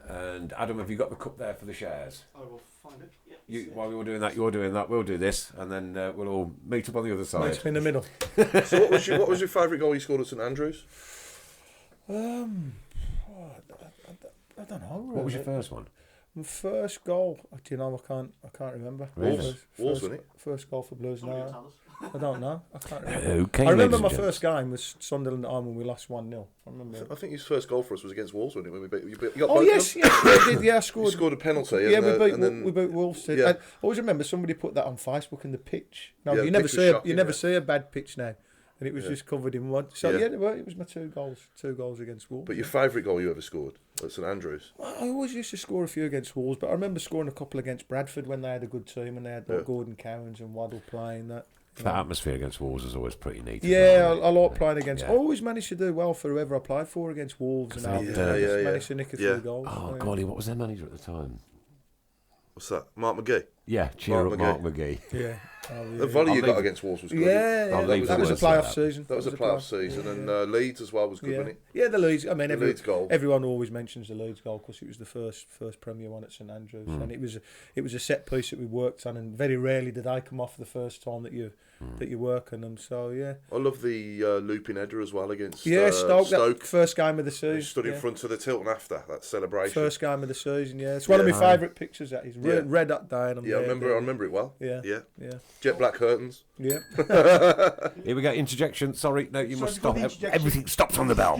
And Adam, have you got the cup there for the shares? I will find it. Yep. While you're doing that, we'll do this, and then we'll all meet up on the other side. Meet up in the middle. So what was your favourite goal you scored at St Andrews? I don't know. What was your first one? My first goal, do you know? I can't remember. Wolves, wasn't it? First goal for Blues. No, I don't know. I can't remember. Okay, I remember my first game was Sunderland at home when we lost 1-0. I remember. I think his first goal for us was against Wolves, wasn't it? When we beat, you got oh both yes, of them? yes, I did. Yeah, I scored. You scored a penalty. Yeah, and we beat Wolves. Yeah. I always remember somebody put that on Facebook in the pitch. No, Yeah, you the never pitch was shocking, you never see a bad pitch now, and it was Yeah. just covered in mud. So Yeah. yeah, it was my two goals against Wolves. But your favourite goal you ever scored at St Andrews? I always used to score a few against Wolves, but I remember scoring a couple against Bradford when they had a good team and they had Gordon Cowans and Waddle playing that. That atmosphere against Wolves is always pretty neat. Yeah, I like playing against. I always managed to do well for whoever I played for against Wolves, and I managed to nick a few goals. Oh, golly, what was their manager at the time? What's that? Mark McGee? Yeah, cheer up Mark McGee. Yeah. The volley you got against Wolves was good. Yeah, that was a playoff season. That was a playoff season, and Leeds as well was good, wasn't it? Yeah, the Leeds. I mean, Leeds goal. Everyone always mentions the Leeds goal because it was the first Premier one at St Andrews, and it was a set piece that we worked on, and very rarely did I come off the first time that you work on them. So yeah, I love the looping header as well against Stoke. Stoke. That first game of the season. Stood in front of the Tilton after that celebration. First game of the season. Yeah, it's one of my favourite pictures. That is red up day, and I remember it well. Yeah. Jet black curtains. Yeah. Here we go. Interjection. Sorry, no, you must stop. Everything stops on the bell.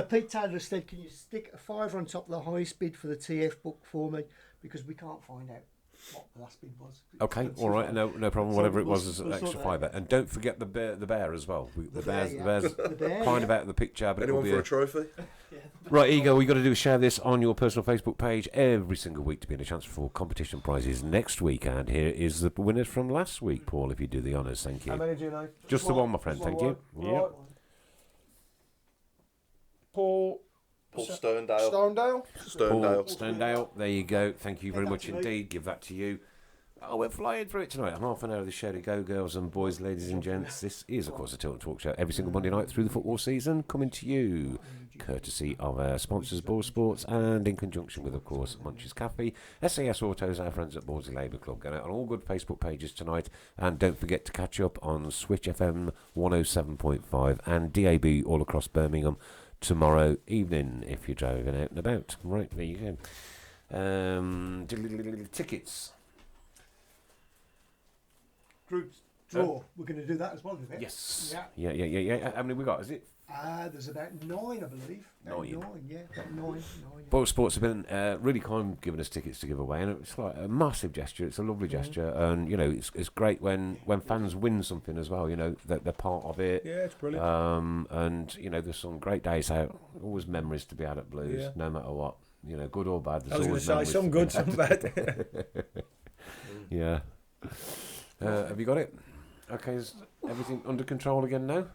Pete Taylor said, "Can you stick a £5 on top of the highest bid for the TF book for me? Because we can't find out what the last bid was." Okay, all right, no problem. Whatever it was is an extra £5. And don't forget the bear as well. The bear's kind about the picture, but anyone it'll be for a trophy. Right, Ego, we got to do is share this on your personal Facebook page every single week to be in a chance for competition prizes next week. And here is the winners from last week, Paul, if you do the honours. Thank you. How many do you know? Just the one, my friend. Thank you. Right. Paul Stonedale. Paul Stonedale. There you go. Thank you very much indeed. Give that to you. Oh, we're flying through it tonight. I'm half an hour of the show to go, girls and boys, ladies and gents. This is, of course, the Tilton Talk Show every single Monday night through the football season, coming to you courtesy of our sponsors, Ball Sports, and in conjunction with, of course, Munch's Cafe, SAS Autos, our friends at Ballsy Labour Club. Get out on all good Facebook pages tonight, and don't forget to catch up on Switch FM 107.5 and DAB all across Birmingham tomorrow evening if you're driving out and about. Right, there you go. Tickets. Group draw. We're going to do that as well, isn't it? Yes. Yeah. How many we got? Is it? There's about 9, I believe. About nine. Ball Sports have been really kind giving us tickets to give away, and it's like a massive gesture. It's a lovely gesture, and you know it's great when fans win something as well. You know that they're part of it. Yeah, it's brilliant. And you know there's some great days out. Always memories to be had at Blues, no matter what. You know, good or bad. I was going to say some good, some bad. Yeah. Have you got it? Okay, is everything under control again now?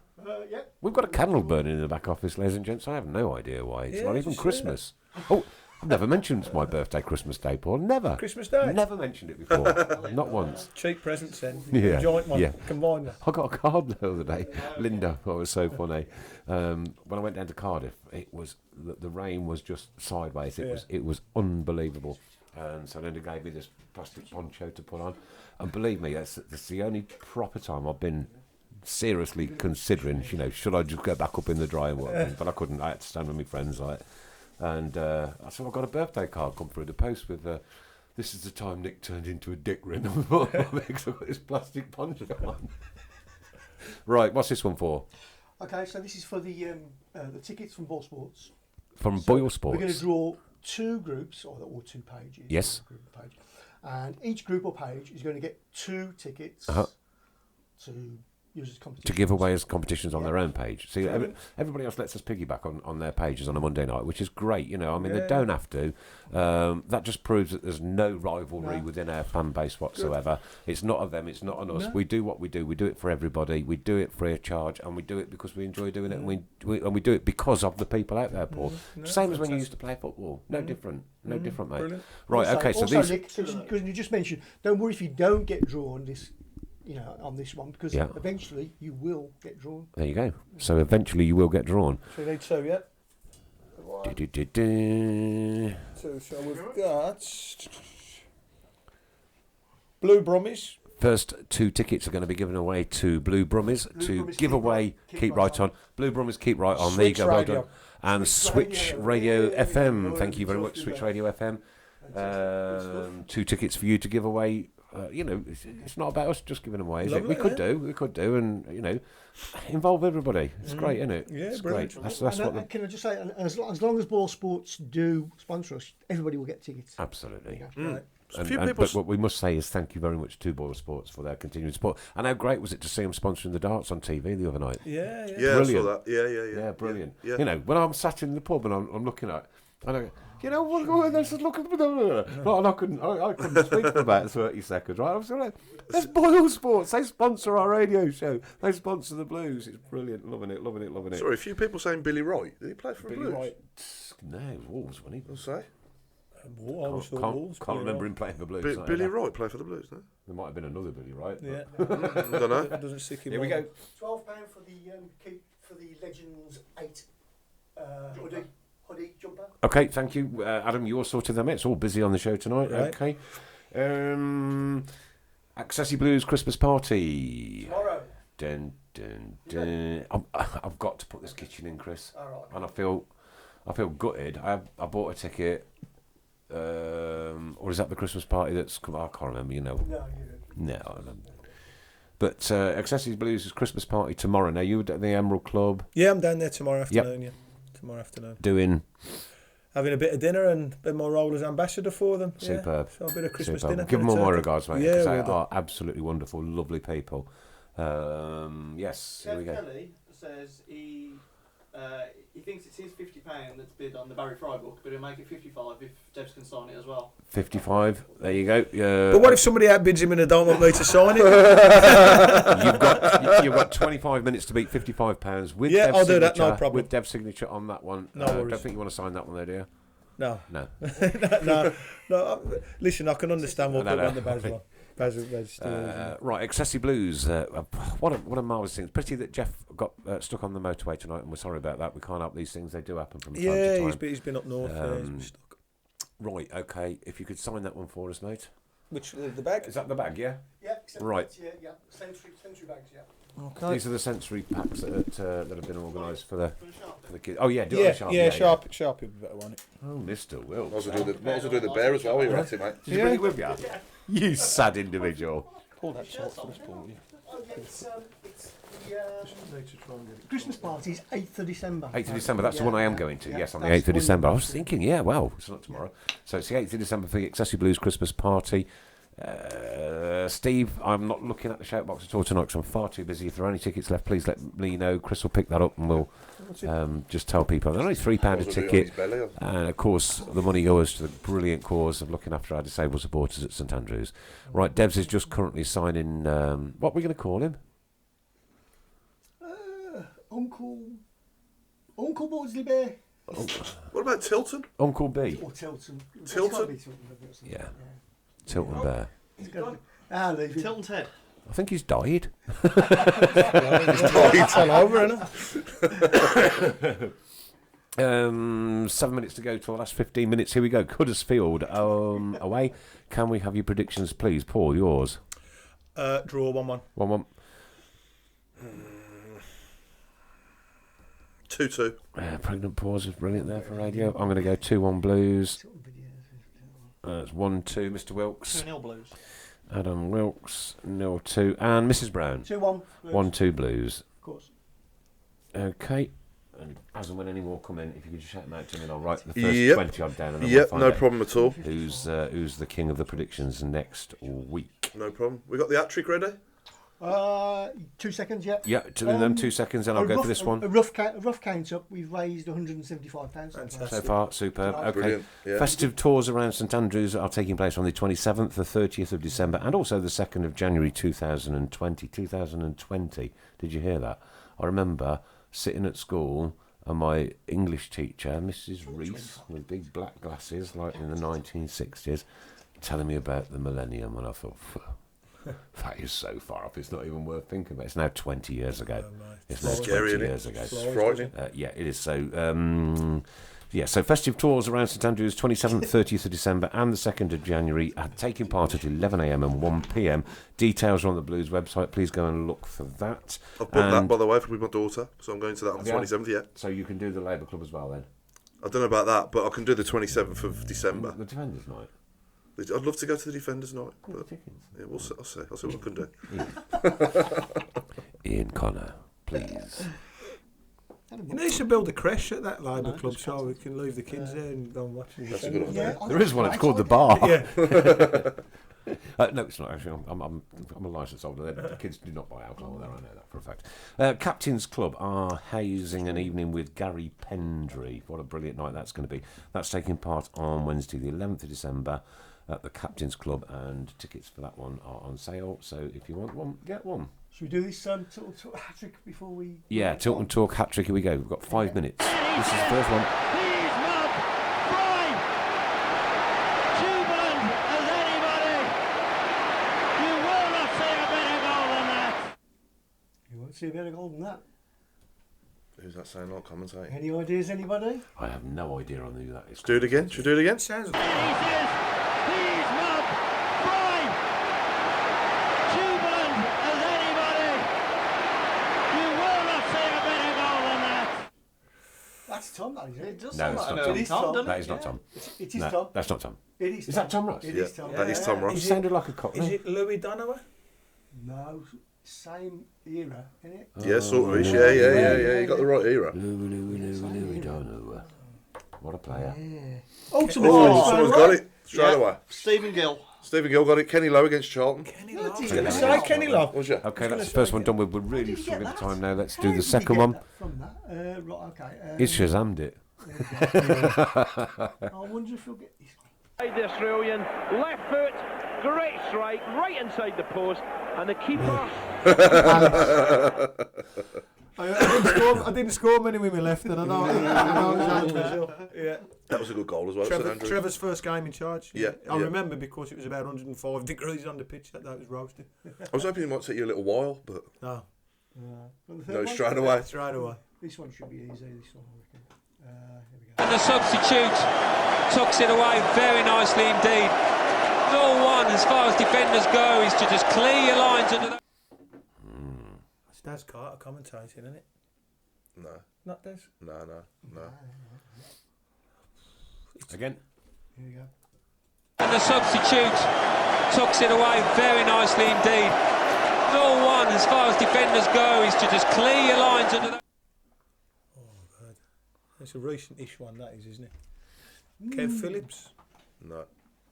Yeah. We've got a candle burning in the back office, ladies and gents. I have no idea why. It's not even Christmas. Oh, I've never mentioned my birthday, Christmas Day, Paul. Never. Christmas Day? Never mentioned it before. Not once. Cheap presents then. Yeah. Joint one. Combine them. I got a card the other day. Linda, that was so funny. When I went down to Cardiff, it was the rain was just sideways. It was unbelievable. And so Linda gave me this plastic poncho to put on. And believe me, that's the only proper time I've been seriously considering, you know, should I just go back up in the dry and work? But I couldn't. I had to stand with my friends. And so I got a birthday card come through the post with, this is the time Nick turned into a dick ring. Because I've got this plastic poncho on. Right, what's this one for? Okay, so this is for the tickets from Boyle Sports. From Boyle Sports? We're going to draw 2 groups, or 2 pages. Yes. Group or page. And each group or page is going to get 2 tickets to use as competitions. To give away as competitions on their own page. See, everybody else lets us piggyback on their pages on a Monday night, which is great. You know, I mean, they don't have to. That just proves that there's no rivalry within our fan base whatsoever. Good. It's not of them, it's not on us. No. We do what we do. We do it for everybody. We do it free of charge, and we do it because we enjoy doing it, and we do it because of the people out there, Paul. Same as when you used to play football. No different. No different, mate. Brilliant. Right, also, okay, so also, these... Nick, because you just mentioned, don't worry if you don't get drawn this... You know, on this one, because eventually you will get drawn. There you go. So eventually you will get drawn. So you need 2, yeah? 2, so we've got Blue Brummies. First 2 tickets are going to be given away to Blue Brummies to give away. Keep right on. Blue Brummies, keep right on. There you go. Well done. And Switch Radio FM. Thank you very much, Switch Radio FM. 2 tickets for you to give away. You know, it's not about us just giving them away, is it? We could do, and you know, involve everybody. It's great, isn't it? Yeah, it's brilliant. Great. That's what. Can I just say, as long as Boyle Sports do sponsor us, everybody will get tickets. Absolutely. Yeah. Right. But what we must say is thank you very much to Boyle Sports for their continued support. And how great was it to see them sponsoring the darts on TV the other night? Yeah, brilliant. I saw that. Yeah, brilliant. Yeah. You know, when I'm sat in the pub and I'm looking at, and I go, you know what? Let's just look at the. And I couldn't speak for about 30 seconds. Right? I was like, "That's Boyle Sports. They sponsor our radio show. They sponsor the Blues. It's brilliant. Loving it. Sorry, a few people saying Billy Wright. Did he play for the Blues? Wright. No, Wolves, wasn't he? I'll say. Can't remember him playing for the Blues. Billy Wright played for the Blues, no? There might have been another Billy Wright. Yeah. I don't know. That doesn't stick in. Here we go. £12 for the Legends 8 hoodie jumper. Okay, thank you, Adam. You're sorting them out. It's all busy on the show tonight. Right. Okay. Accessi Blues Christmas party. Tomorrow. Dun, dun, dun. I've got to put this kitchen in, Chris. All right. And I feel gutted. I bought a ticket. Or is that the Christmas party that's come? I can't remember. You know. No, I don't. But Accessi Blues' Christmas party tomorrow. Now you at the Emerald Club. Yeah, I'm down there tomorrow afternoon. Yep. Yeah, tomorrow afternoon. Having a bit of dinner and a bit more role as ambassador for them. Superb. Yeah. So a bit of Christmas dinner. Give them all my regards, mate. Yeah, they are absolutely wonderful, lovely people. Yes, here we go. Kelly says he thinks it's his £50 that's bid on the Barry Fry book, but he'll make it 55 if Devs can sign it as well. 55. There you go. But what if somebody outbids him and they don't want me to sign it? You've got 25 minutes to beat £55 with Dev's I'll do that. No problem. With Dev's signature on that one. No worries. Don't think you want to sign that one, though, do you? No. No. Listen, I can understand what on the Basil. Right, Accessi Blues. What a marvellous thing. It's pity that Geoff got stuck on the motorway tonight, and we're sorry about that. We can't help these things. They do happen from time to time. Yeah, he's been up north. He's been stuck. Right, okay. If you could sign that one for us, mate. Which, the bag? Is that the bag, yeah? Yeah. Right. Yeah. Sensory bags, yeah. Okay. These are the sensory packs that have been organised for the kids. Oh, yeah, do it on the Sharp. Sharp would be better, won't it? Oh, Mr. Will. Might as well do the bear as well. You're at it, mate. Did you bring it with you? You sad individual. Pull that short for this, Paul. It's Christmas party is 8th of December. 8th of December, that's the one I am going to, yes, on the 8th of December. I was thinking, it's not tomorrow. So it's the 8th of December for the Accessi Blues Christmas party. Steve, I'm not looking at the shout box at all tonight because I'm far too busy. If there are any tickets left, please let me know. Chris will pick that up and we'll just tell people. They're only £3 a ticket. And of course, the money goes to the brilliant cause of looking after our disabled supporters at St Andrews. Right, Devs is just currently signing. What are we going to call him? Uncle Bawdsley Bear. What about Tilton? Uncle B. Or Tilton. Tilton? Yeah. Tilton Bear. Tilton Ted. I think he's died. It's all over, isn't it? 7 minutes to go to the last 15 minutes. Here we go. Huddersfield away. Can we have your predictions, please? Paul, yours. Draw 1-1. 1-1. 2-2. Pregnant pause is brilliant there for radio. I'm going to go 2-1 Blues. It's 1-2, Mr. Wilkes. 2-0 Blues. Adam Wilkes, 0-2. And Mrs. Brown. 2-1. 1-2 Blues. Of course. Okay. And as and when any more come in, if you could just shout them out to me, and I'll write the first 20 odd down. And Yep, we'll no find problem at all. Who's the king of the predictions next week? No problem. We got the hat trick ready? 2 seconds, yeah. Yeah, in them 2 seconds, and I'll go for this one. A rough count up, we've raised £175. So far, superb. Okay. Brilliant, yeah. Festive tours around St Andrews are taking place on the 27th, the 30th of December, and also the 2nd of January 2020. 2020. Did you hear that? I remember sitting at school and my English teacher, Mrs. Reese, with big black glasses, like in the 1960s, telling me about the millennium, and I thought, that is so far off. It's not even worth thinking about. It's now 20 years ago. It's now 20 years ago. It's frightening. Yeah, it is. So, so festive tours around St Andrews, 27th, 30th of December and the 2nd of January, taking part at 11 a.m. and 1 p.m. Details are on the Blues website. Please go and look for that. I've booked that, by the way, with my daughter, so I'm going to that on the 27th, yeah. So you can do the Labour Club as well, then? I don't know about that, but I can do the 27th of December. The Defenders Night? I'd love to go to the Defenders Night. But yeah, I'll see what I can do. Ian Connor, please. You need to build a creche at that Labour Club so we can leave the kids there and go and watch the That's a good idea. There is one, it's called The Bar. Yeah. No, it's not actually. I'm a licence holder. The kids do not buy alcohol there, I know that for a fact. Captain's Club are hazing an evening with Gary Pendry. What a brilliant night that's going to be. That's taking part on Wednesday the 11th of December at the Captain's Club, and tickets for that one are on sale, so if you want one, get one. Should we do this Tilton Talk hat-trick before we... Yeah, Tilton Talk hat-trick, here we go. We've got 5 minutes. This is the first one. He's not prime. Jubilant as anybody. You will not see a better goal than that. You won't see a better goal than that. Who's that saying, not commentating? Any ideas, anybody? I have no idea on who that is. Do it again. Should we do it again? Sounds He's not prime. Jubilant as anybody. You will not see a better goal than that. That's Tom, that is it? It does No, sound it's like not an Tom. early Tom, doesn't That it? is not Tom. It is No, Tom. that's not Tom. It is Is that Tom Ross? It Yeah, is Tom. that is Tom Ross. He sounded like a cockney. Is it Louis Donovan? No, same era, isn't it? Yeah, sort of ish. Yeah. You got the right era. Louis Donovan. What a player. Yeah. Oh, Ultimately, someone's got it straight away. Stephen Gill. Stephen Gill got it. Kenny Lowe against Charlton. Kenny Lowe. Say Kenny Lowe. Was you? Okay, that's the first one done. We're really struggling for time now. Let's do the How second did we one. get that from that? Right, okay. He's Shazammed it. I wonder if you'll get this one. The Australian left foot, great strike, right inside the post, and the keeper. I didn't score many with my left, and I know yeah. That was a good goal as well. St Andrews. Trevor's first game in charge. Yeah, I yeah. remember because it was about 105 degrees on the pitch that day. It was roasting. I was hoping it might take you a little while, but No, no, straight away. straight away. This one should be easy, this one, I reckon. Here we go. And the substitute tucks it away very nicely indeed. All one as far as defenders go is to just clear your lines under that. It's Des Carter commentating, isn't it? No, Not Des. no. Again. Here we go. And the substitute tucks it away very nicely indeed. All one as far as defenders go is to just clear your lines under that. Oh God, it's a recent-ish one, that is, isn't it? Kev Phillips. No.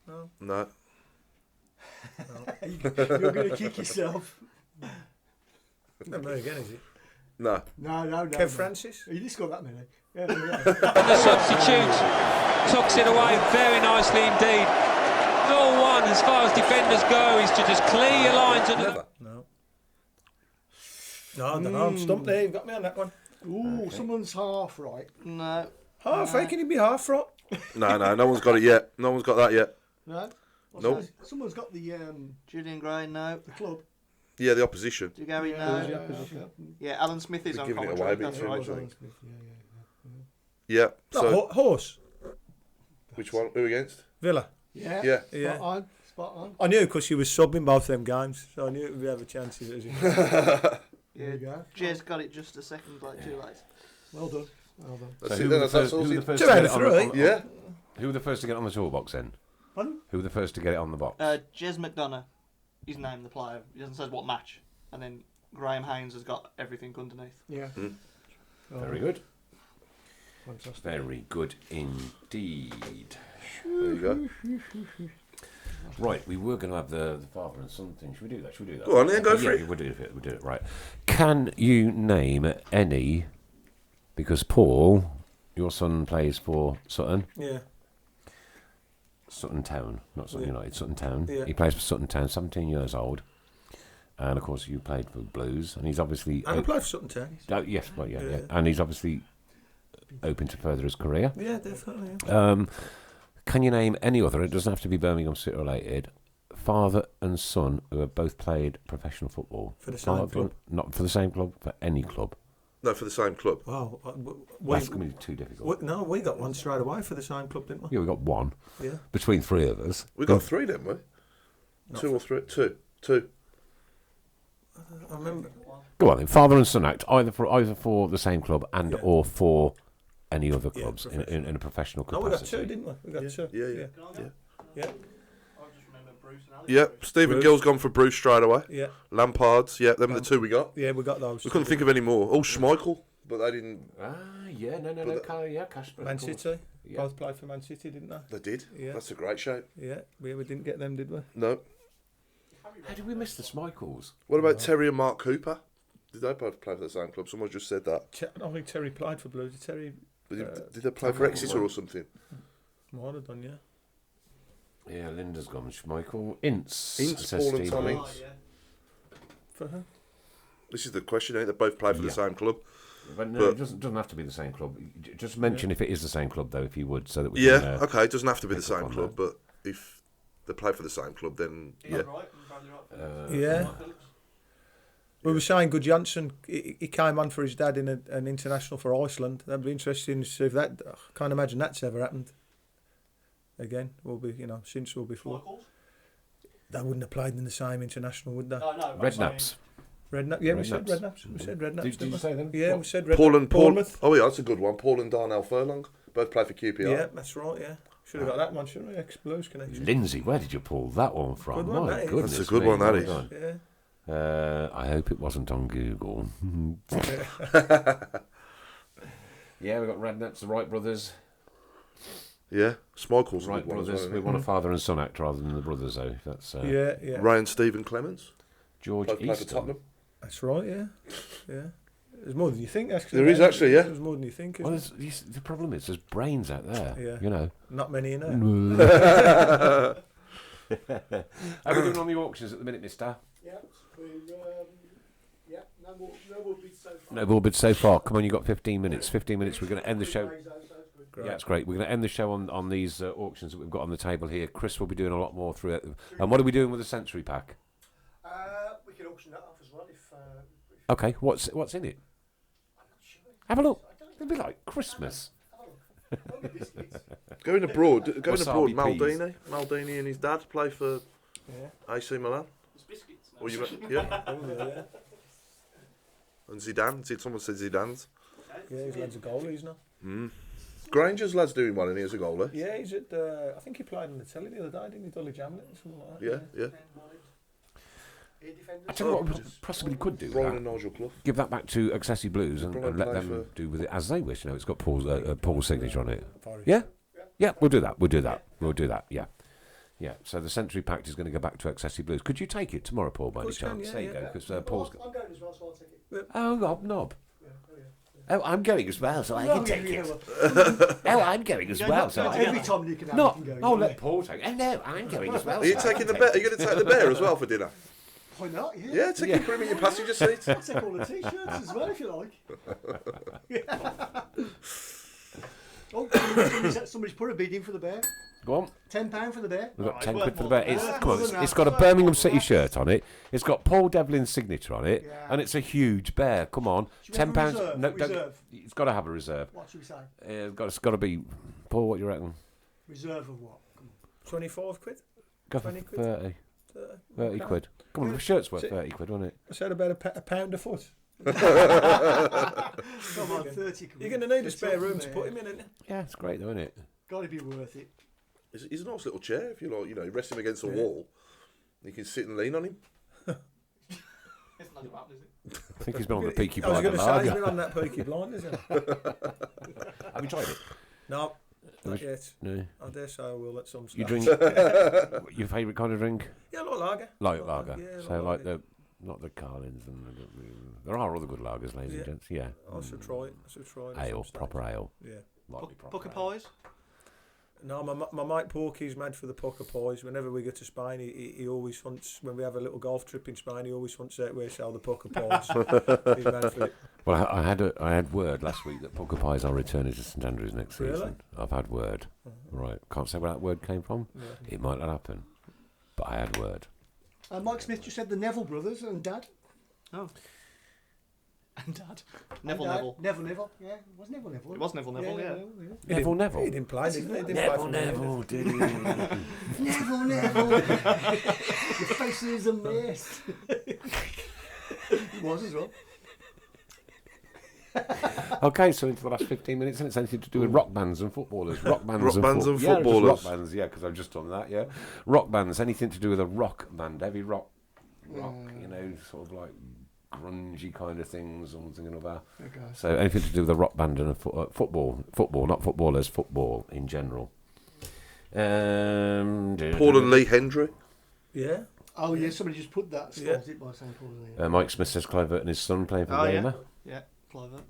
No. No. You're going to kick yourself. Not me again, is it? No. No. Kev Francis. You just got that many. Yeah, And the substitute tucks it away very nicely indeed. All one as far as defenders go is to just clear your lines under that. No, I don't know. I'm stumped there. You've got me on that one. Ooh, someone's half right. No. Half? How can he be half right? No, no one's got it yet. No one's got that yet. No? Nope. Someone's got the Julian Gray, no. the club. Yeah, the opposition. Gary, no. Yeah, Alan Smith is We're on giving it commentary. away a bit That's too right. much, I think. Yeah. So, Horse. which one? Who against? Villa. Yeah. Yeah. Yeah. Spot on. I knew because she was subbing both them games, so I knew it would have a chance. Yeah, Jez got it just a second, like too late. Well done. Well done. That's So it. who were That's the all. first 2 to out get of it on 3. the- Yeah. Who were the first to get on the toolbox then? Pardon? Who were the first to get it on the box? Jez McDonough, he's named the player. He doesn't say what match. And then Graham Haynes has got everything underneath. Yeah. Very good. Fantastic. Very good indeed. There you go. Right, we were going to have the father and son thing. Should we do that? Should we do that? Go on, yeah, go for it. Yeah, we'll do it. We'll do it. Right. Can you name any? Because Paul, your son plays for Sutton. Yeah. Sutton Town, not Sutton United. Sutton Town. Yeah. He plays for Sutton Town. 17 years old. And of course, you played for the Blues, and he's obviously. And I played for Sutton Town. Yes, well, yeah. And he's obviously open to further his career. Yeah, definitely. Yeah. Can you name any other? It doesn't have to be Birmingham City related. Father and son who have both played professional football For the same club? Not for the same club, for any club. No, for the same club. Wow. That's going to be too difficult. No, we got one straight away for the same club, didn't we? Yeah, we got one. Yeah. Between 3 of us. We got 3, didn't we? Not 2 or 3? 2. I remember. Go on then. Father and son act either for the same club and or for any other clubs in a professional No, capacity. we got 2, didn't we? We got 2. Yeah. Bruce and Yeah, Stephen Gill's gone for Bruce straight away. Yeah. Lampard's, yeah, them are the 2 we got. Yeah, we got those. We couldn't think of any more. Oh, Schmeichel, but they didn't. Casper. Man City. Both played for Man City, didn't they? They did. Yeah. That's a great shape. Yeah, we didn't get them, did we? No. How did we miss the Schmeichels? What about Terry and Mark Cooper? Did they both play for the same club? Someone just said that. I don't think Terry played for Blues. Terry. Did they play for Exeter or something? Might have done, yeah. Yeah, Linda's gone. Schmeichel. Ince. Paul and Tom Steve. Ince. For her? This is the question, ain't they? Both play for the same club. But no, it doesn't have to be the same club. Just mention if it is the same club, though, if you would, so that we Yeah, can... okay, it doesn't have to be the pick up same on club, but if they play for the same club, then yeah. Yeah. We were saying Good Janssen, he came on for his dad in an international for Iceland. That'd be interesting to see if that. I can't imagine that's ever happened. Again, since we'll be full. They wouldn't have played in the same international, would they? No. Redknaps. Yeah, we said Redknaps. We said Redknaps. Did you say them? Yeah, we said Redknaps. Paul and Bournemouth. Oh yeah, that's a good one. Paul and Darnell Furlong both play for QPR. Yeah, that's right. Yeah, should have got that one, shouldn't we? Ex-Blues connection. Lindsay, where did you pull that one from? Good one, My that is. goodness, That's a good one, that is. Well Yeah. done. I hope it wasn't on Google. Yeah, we got Redknaps, the Wright brothers. Yeah, Schmeichel's Wright brothers. We want a father and son act rather than the brothers, though. That's Yeah. Ray and Stephen Clements. George Both play for Easton. Tottenham. That's right. Yeah. There's more than you think. Actually, There is actually, yeah. There's more than you think. Well, Isn't the problem is there's brains out there. Yeah. You know. Not many in there. How are we doing on the auctions at the minute, mister? Yeah, no more bids so far. No more bids so far. Come on, you got 15 minutes. 15 minutes. We're going to end the show. Great. Yeah, it's great. We're going to end the show on these auctions that we've got on the table here. Chris will be doing a lot more through it. And what are we doing with the Century Pack? We can auction that off as well if Okay, what's in it? Have a look. It'll be like Christmas. Going abroad, Wasabi peas. Maldini and his dad play for AC Milan. Or you, yeah. And Zidane. Someone said Zidane's. Yeah, he's lads of goalies now. Granger's lad's doing well, and he has a goalie. Yeah, he's at. I think he played on the telly the other day, didn't he? Dolly Jamlet or something like that. Yeah. I tell you what we possibly could do. Brian and Nigel Clough. Give that back to Accessi Blues and Brian let play them do with it as they wish. You know, it's got Paul's signature on it. Forest. Yeah, we'll do that. Yeah. So the Century Pact is going to go back to Accessi Blues. Could you take it tomorrow, Paul, by any chance? There you go, because Paul's. I'm going as well, so I'll take it. Oh, knob. Oh, I'm going as well, so I can take it. Oh, I'm going as well, so I Every can. time you can have No, it, you can oh, go. let Paul take it. Oh, no, I'm going as well. Are you so I taking can the bear? take Are you going to take the bear as well for dinner? Why not? Yeah. Yeah, take him, put him in your passenger seat. I'll take all the t-shirts as well if you like. Oh, somebody's put a bid in for the bear. Go on. £10 for the bear. We've got 10 quid for the bear. It's got a Birmingham City shirt on it. It's got Paul Devlin's signature on it, and it's a huge bear. Come on, Should we have a £10. reserve? No, Reserve? it's got to have a reserve. What should we say? It's got to be. Paul, what do you reckon? Reserve of what? 25 quid. Go for 20 quid? 30. 30 quid. Come on, the shirt's worth 30 quid, wasn't it? I said about a pound a foot. Come on, 30 quid. You're going to need a spare room to put him in, isn't you? Yeah, it's great though, isn't it? Got to be worth it. He's a nice little chair. If you like, you rest him against a wall. You can sit and lean on him. It's not about, is it? I think he's been on the Peaky I was Blinder going to say, he's lager. been on that Peaky Blinders, isn't he? Have you tried it? No, not yet. No. I dare say I will at some stage. You drink your favourite kind of drink? Yeah, I like lager. Like lager. Yeah, So like lager. not the Carlins and there are other good lagers, ladies and gents. Yeah. I should try it. At Ale, some stage. proper ale. Yeah. Lightly proper Pucker ale. pies? No, my mate Porky's mad for the pucker pies. Whenever we go to Spain, he always wants, when we have a little golf trip in Spain, he always wants out where we sell the pucker pies. He's mad for it. Well, I had word last week that pucker pies are returning to St Andrews next Really? season. I've had word. Right, can't say where that word came from. Yeah. It might not happen, but I had word. Mike Smith just said the Neville brothers and Dad. Oh. And Dad. Neville. Neville, yeah. It was Neville. It was Neville, yeah. Neville. He didn't play, did he? Neville, did he? Neville. Your face is a mess. He was as well. Okay, so into the last 15 minutes, and it's anything to do with rock bands and footballers. Rock bands and footballers. footballers. Rock bands, yeah, because I've just done that, yeah. Rock bands, anything to do with a rock band, heavy rock, sort of like grungy kind of things, or something of that. Okay. So anything to do with a rock band and a football, not footballers, football in general. Paul and Lee Hendry. Yeah. Oh yeah, somebody just put that. Spells it by saying Paul and Lee. Mike Smith says Clive and his son playing for Roma. Yeah, Clive.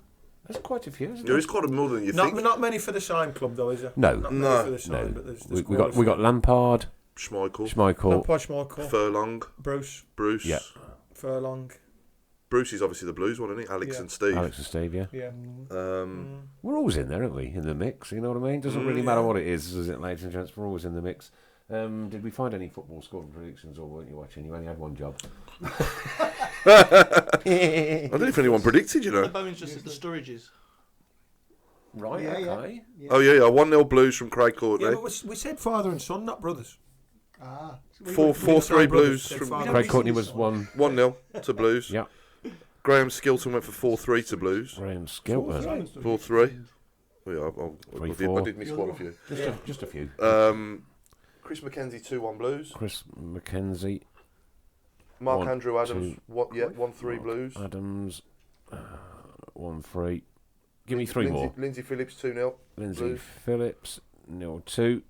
There's quite a few, isn't there? Is quite a more than you think. Not many for the Shine Club though, is there? No. Not many for the Shine, but there's we got Lampard, Schmeichel, Schmeichel, Furlong, Bruce, yeah, Furlong. Bruce is obviously the Blues one, isn't he? Alex and Steve, yeah. Yeah. We're always in there, aren't we? In the mix, you know what I mean? Doesn't really matter what it is, does it, ladies and gents? We're always in the mix. Did we find any football score predictions, or weren't you watching? You only had one job. I don't know if anyone predicted, The Bowman's just at the storages. Right, okay. Yeah. Oh, yeah. 1-0 Blues from Craig Courtney. Yeah, but we said father and son, not brothers. 4-3 Blues from Craig Courtney was 1-0 to Blues. Yeah. Graham Skilton went for 4-3 to Blues. Graham Skilton. 4-3. Yeah, I did miss quite a few. Just a few. Chris McKenzie 2-1 Blues. Chris McKenzie. Mark Andrew Adams 1-3 Blues. Adams 1-3. Give me three more. Lindsay Phillips 2-0. Lindsay Phillips 0-2.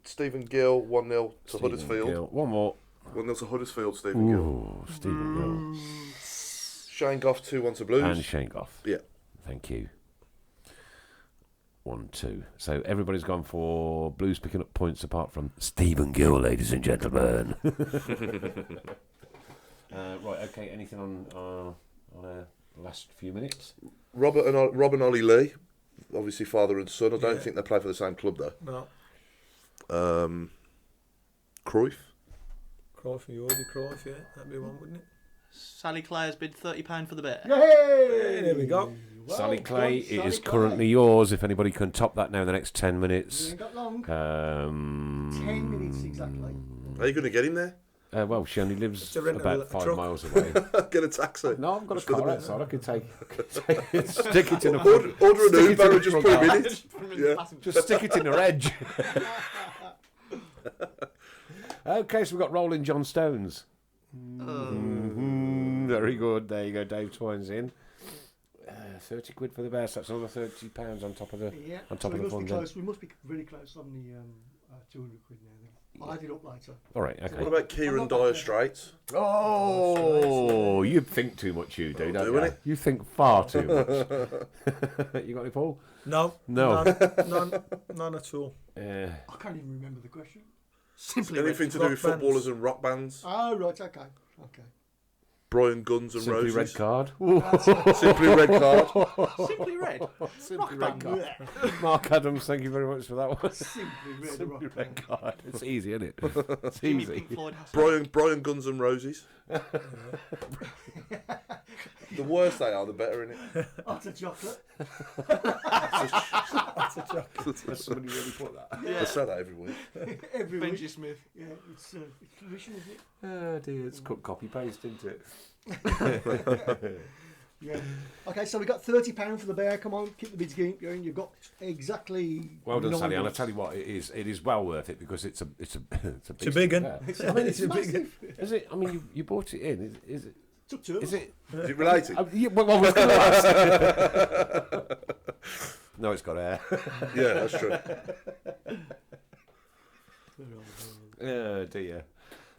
Stephen Gill 1-0 to Huddersfield. Gill. One more. 1-0 to Huddersfield. Stephen Gill. Stephen Gill. Shane Goff 2-1 to Blues. And Shane Goff. Yeah. Thank you. 1-2. So everybody's gone for Blues picking up points apart from Stephen Gill, ladies and gentlemen. Right, okay, anything on our last few minutes? Rob and Ollie Lee, obviously father and son. I don't think they play for the same club though. No. Cruyff. Cruyff, yeah, that'd be one, wouldn't it? Sally Clare's bid £30 for the bet. Hey, there we go. Sally Clay, it is currently yours. If anybody can top that now in the next 10 minutes. We ain't got long. 10 minutes exactly. Are you going to get him there? Well, she only lives about 5 truck. miles away. Get a taxi. No, I've got a car outside. I could take stick it in a order an Uber and just put him in it. Yeah. Just stick it in her edge. Okay, so we've got Rolling John Stones. Very good. There you go. Dave Twine's in. 30 quid for the best. That's another £30 on top of the fund. We must be really close on the 200 quid now. I'll add it up later. All right. Okay. What about Kieran Dyer Straits? Oh, you think too much, you do, don't you? You think far too much. You got any, Paul? No. No. None at all. I can't even remember the question. Anything to do with footballers and rock bands? Oh, right, okay. Brian Guns and Simply Roses. Red Card. Simply Red Card. Simply Red. Simply Red Card. Mark Adams, thank you very much for that one. Simply Red Card. It's easy, isn't it? It's easy. Brian Guns and Roses. The worse they are, the better, innit? Hot a chocolate. That's a chocolate. Does somebody really put that? Yeah. They say that every week. Every week. Benji Smith. Yeah, it's tradition, isn't it? Oh dear, it's cut copy paste, isn't it? Yeah. Okay, so we got £30 for the bear. Come on, keep the bids going. You've got exactly. Well done, 9 Sally. And I bids. tell you what, it is well worth it because it's a big one. I mean, it's a big massive. Is it? I mean, you bought it in. Is it? Took 2 of Is us. it? Is it related? Yeah, well, I was going to ask. No, it's got hair. Yeah, that's true. Oh dear.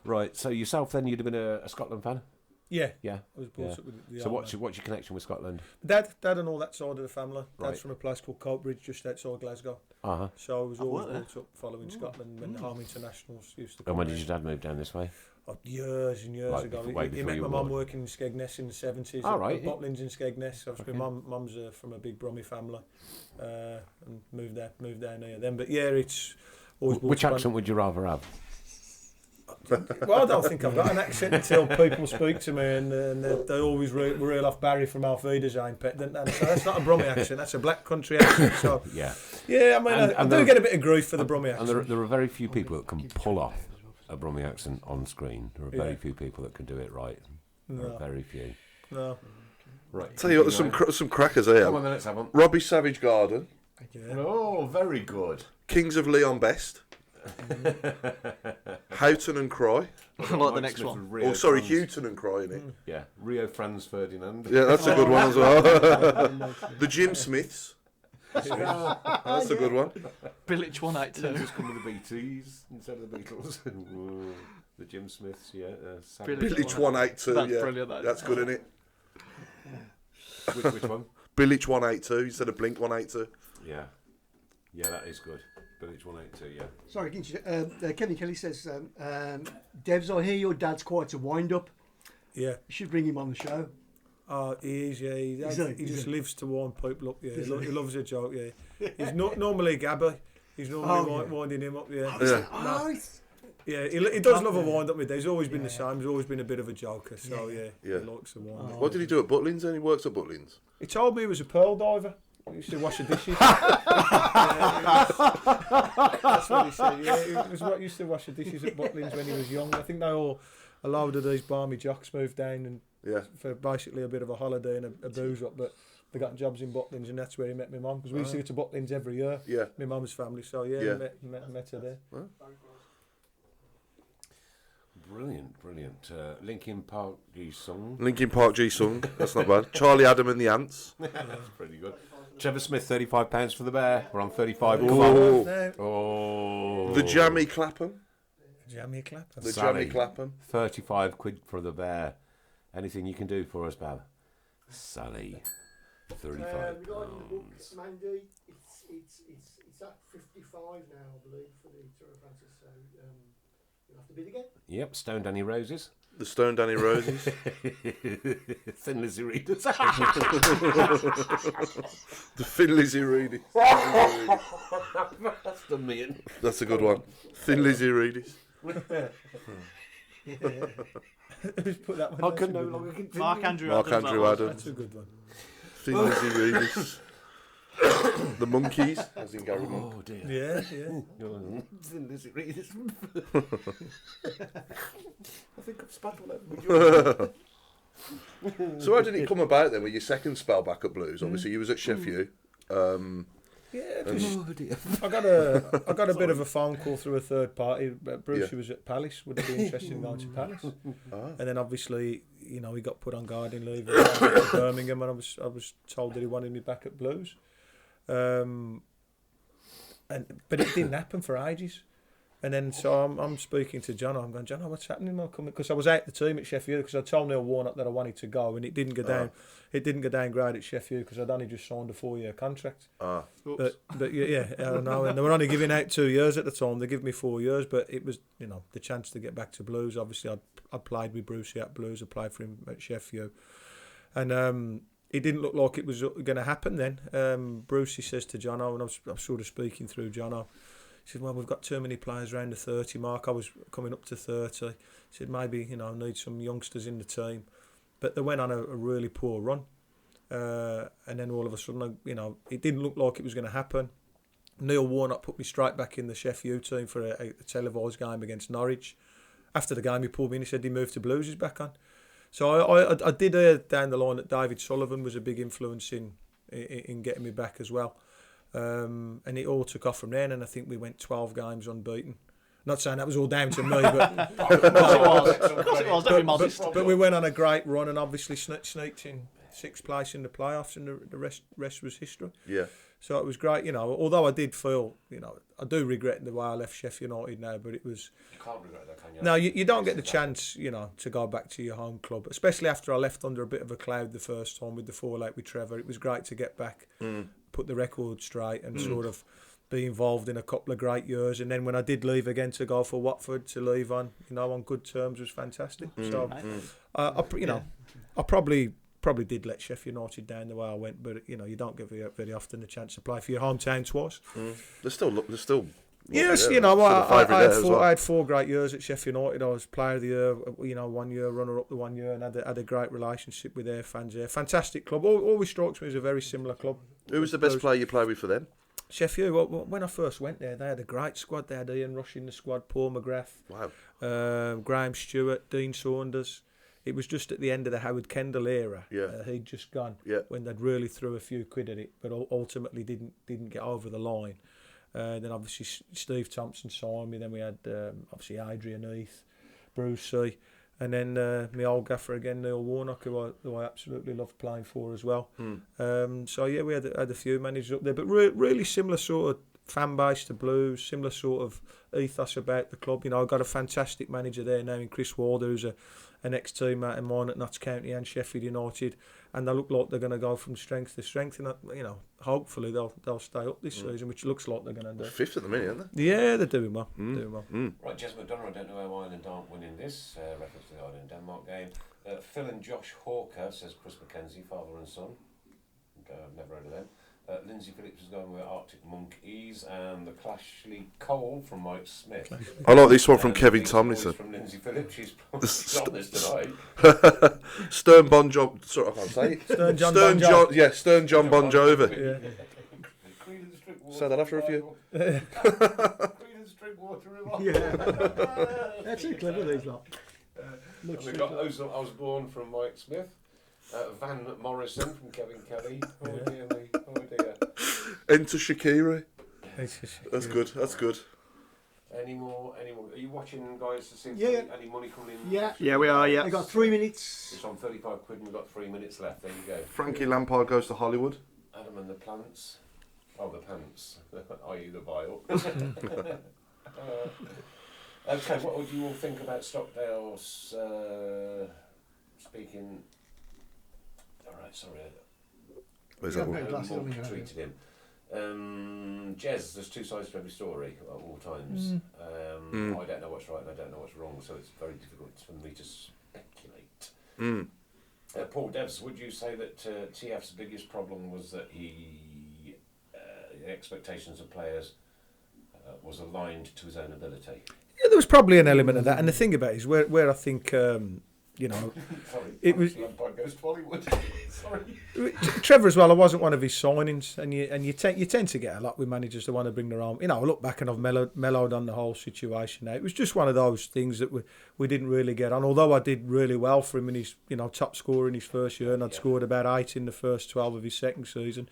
Right. So yourself, then, you'd have been a Scotland fan. Yeah. Yeah. I was brought up with the So old what's man. your connection with Scotland? Dad and all that side of the family. Dad's Right. from a place called Coatbridge, just outside Glasgow. Uh-huh. So I was always worked brought up following Scotland when the home internationals used to come. And when there. did your dad move down this way? Oh, years and years Like ago. way He before met you my were mum born. working in Skegness in the 70s. Oh, right. At Butlins in Skegness. Obviously, Okay. mum's from a big Brummie family, and moved down here then. But yeah, it's always. Which brought up- accent would you rather have? Well, I don't think I've got an accent until people speak to me, and they always reel off Barry from Auf Wiedersehen, pet, don't they? So that's not a Brummie accent, that's a black country accent. So Yeah. yeah, I mean, I do get a bit of grief for the Brummie And accent. there are very few people that can pull off a Brummie accent on screen. There are very few people that can do it right. There No. are very few. No. Right. Tell you what, there's some crackers here. Come on, then, let's have one. Robbie Savage Garden, Yeah. Oh, very good. Kings of Leon Best, Houghton and Cry. I like the next one. Oh, sorry, Houghton and Cry, innit? Yeah, Rio Franz Ferdinand. Yeah, that's a good one as well. The Jim Smiths. That's a good one. Village 182. Just come with the BTs instead of the Beatles. The Jim Smiths, yeah. Village 182, That's yeah. brilliant, that is. That's good, isn't it? Which one? Village 182 instead of Blink 182. Yeah. Yeah, that is good. Village 182, yeah. Sorry, Kenny Kelly says, Devs, I hear your dad's quite a wind-up. Yeah. You should bring him on the show. Oh, he is, yeah. He just lives to wind people up, yeah. He loves a joke, yeah. He's not normally Gabby. He's normally winding him up, yeah. Yeah, he does love a wind-up with that. He's always been the same. He's always been a bit of a joker, so yeah. He likes a wind-up. What did he do at Butlins then? He works at Butlins. He told me he was a pearl diver. He used to wash the dishes. That's what he said. Yeah, he was what used to wash the dishes at Butlins when he was young. I think a load of these barmy jocks moved down and for basically a bit of a holiday and a booze up, but they got jobs in Butlins, and that's where he met my mum, because we used to go to Butlins every year. Yeah. My mum's family. So yeah, met her there. Huh? Brilliant. Linkin Park G Sung. Linkin Park G Sung. That's not bad. Charlie Adam and the Ants. That's pretty good. Trevor Smith, £35 for the bear. We're on 35. Oh. The Jammy Clapham. Jammy Clapham. The Jammy Clapham. 35 quid for the bear. Anything you can do for us, Bab? Sally. £35. Regarding the book, Mandy, it's at 55 now, I believe, for the Tour of Francis. So you'll have to bid again. Yep, Stone Danny Roses. The Stone Danny Roses. Thin Lizzie Readers. The Thin Lizzie Readers. That's the mean. That's a good one. Thin Lizzie Readers. Who's put that one? I can no longer continue. Mark Andrew Adams. That's a good one. Thin Lizzie Readers. The Monkeys, as in Gary Monk. Oh dear. Yeah. Thin Lizzie Readers. I think I've spat all over my So how did it come about then with your second spell back at Blues? Obviously you was at Sheffield. Yeah, I got a bit of a phone call through a third party. Bruce, who was at Palace, would have been interested in going to Palace, and then obviously, he got put on gardening leave at Birmingham, and I was told that he wanted me back at Blues, but it didn't happen for ages. And then so I'm speaking to John. I'm going, John, what's happening? I'm coming because I was out the team at Sheffield because I told Neil Warnock that I wanted to go, and it didn't go down. It didn't go down great at Sheffield because I'd only just signed a 4-year contract. But yeah, I don't know. And they were only giving out 2 years at the time. They give me 4 years, but it was the chance to get back to Blues. Obviously, I played with Brucey at Blues. I played for him at Sheffield, and it didn't look like it was going to happen. Then Brucey says to Jono, and I'm sort of speaking through Jono. He said, well, we've got too many players around the 30 mark. I was coming up to 30. He said, maybe, need some youngsters in the team. But they went on a really poor run. And then all of a sudden, it didn't look like it was going to happen. Neil Warnock put me straight back in the Sheffield team for a televised game against Norwich. After the game, he pulled me in. He said he moved to Blues. He's back on. So I did hear down the line that David Sullivan was a big influence in getting me back as well. And it all took off from there, and I think we went 12 games unbeaten. Not saying that was all down to me, but but we went on a great run and obviously sneaked in 6th place in the playoffs, and the rest was history. Yeah. So it was great, you know. Although I did feel, you know, I do regret the way I left Sheffield United now, but it was. You can't regret that, can you? No, you don't get the chance, you know, to go back to your home club, especially after I left under a bit of a cloud the first time with the fallout with Trevor. It was great to get back, put the record straight, and sort of be involved in a couple of great years. And then when I did leave again to go for Watford, to leave on, you know, on good terms was fantastic. So, I probably did let Sheffield United down the way I went, but you know, you don't get very often the chance to play for your hometown twice. There's still. Yes, you know, I had 4 great years at Sheffield United. I was Player of the Year, you know, 1 year, runner-up the 1 year, and had a great relationship with their fans there. Fantastic club. Always strikes me as a very similar club. Who was the best player you played with for them? Sheffield. Well, when I first went there, they had a great squad. They had Ian Rush in the squad, Paul McGrath, Graham Stewart, Dean Saunders. It was just at the end of the Howard Kendall era. He'd just gone when they'd really threw a few quid at it, but ultimately didn't get over the line. Then obviously Steve Thompson signed me. Then we had obviously Adrian Heath, Bruce C, and then my old gaffer again, Neil Warnock, who I absolutely loved playing for as well. So yeah, we had a few managers up there, but really similar sort of fan base to Blues, similar sort of ethos about the club. You know, I've got a fantastic manager there now in Chris Warder, who's an ex-teammate of mine at Notts County and Sheffield United, and they look like they're going to go from strength to strength, and you know, hopefully they'll stay up this season, which looks like they're going to do. 5th at the minute, aren't they? Yeah, they're doing well. Right, Jez McDonough, I don't know how Ireland aren't winning this, reference to the Ireland-Denmark game. Phil and Josh Hawker, says Chris McKenzie, father and son. I've never heard of them. Lindsay Phillips is going with Arctic Monkeys, and the Clashley Cole from Mike Smith. I like this one from Kevin Tomlinson. From Lindsay Phillips, she's on this tonight. Stern Bon Jovi. Sorry, I can't say it. Stern John Bon Jovi. Say that after a few. They're too clever, these lot. We've got I Was Born from Mike Smith. Van Morrison from Kevin Kelly. Oh dear me. Oh dear. Enter Shaqiri. That's good. Any more? Are you watching, guys, to see if any money coming in? Yeah, we are. Yeah. We got 3 minutes. It's on 35 quid and we've got 3 minutes left. There you go. Frankie Lampard goes to Hollywood. Adam and the Plants. Oh, the pants. i.e. the bile. Okay, what would you all think about Stockdale's speaking... Alright, sorry. Where's that one? Tweeted him. Jez, there's 2 sides to every story at all times. I don't know what's right and I don't know what's wrong, so it's very difficult for me to speculate. Paul Devs, would you say that TF's biggest problem was that the expectations of players was aligned to his own ability? Yeah, there was probably an element of that, and the thing about it is where I think you know, it was. Lampard goes to Hollywood. Sorry. Trevor as well. I wasn't one of his signings, and you tend to get a lot with managers that want to bring their own. You know, I look back and I've mellowed on the whole situation now. It was just one of those things that we didn't really get on. Although I did really well for him in his top scorer in his first year, and I'd scored about 8 in the first 12 of his second season.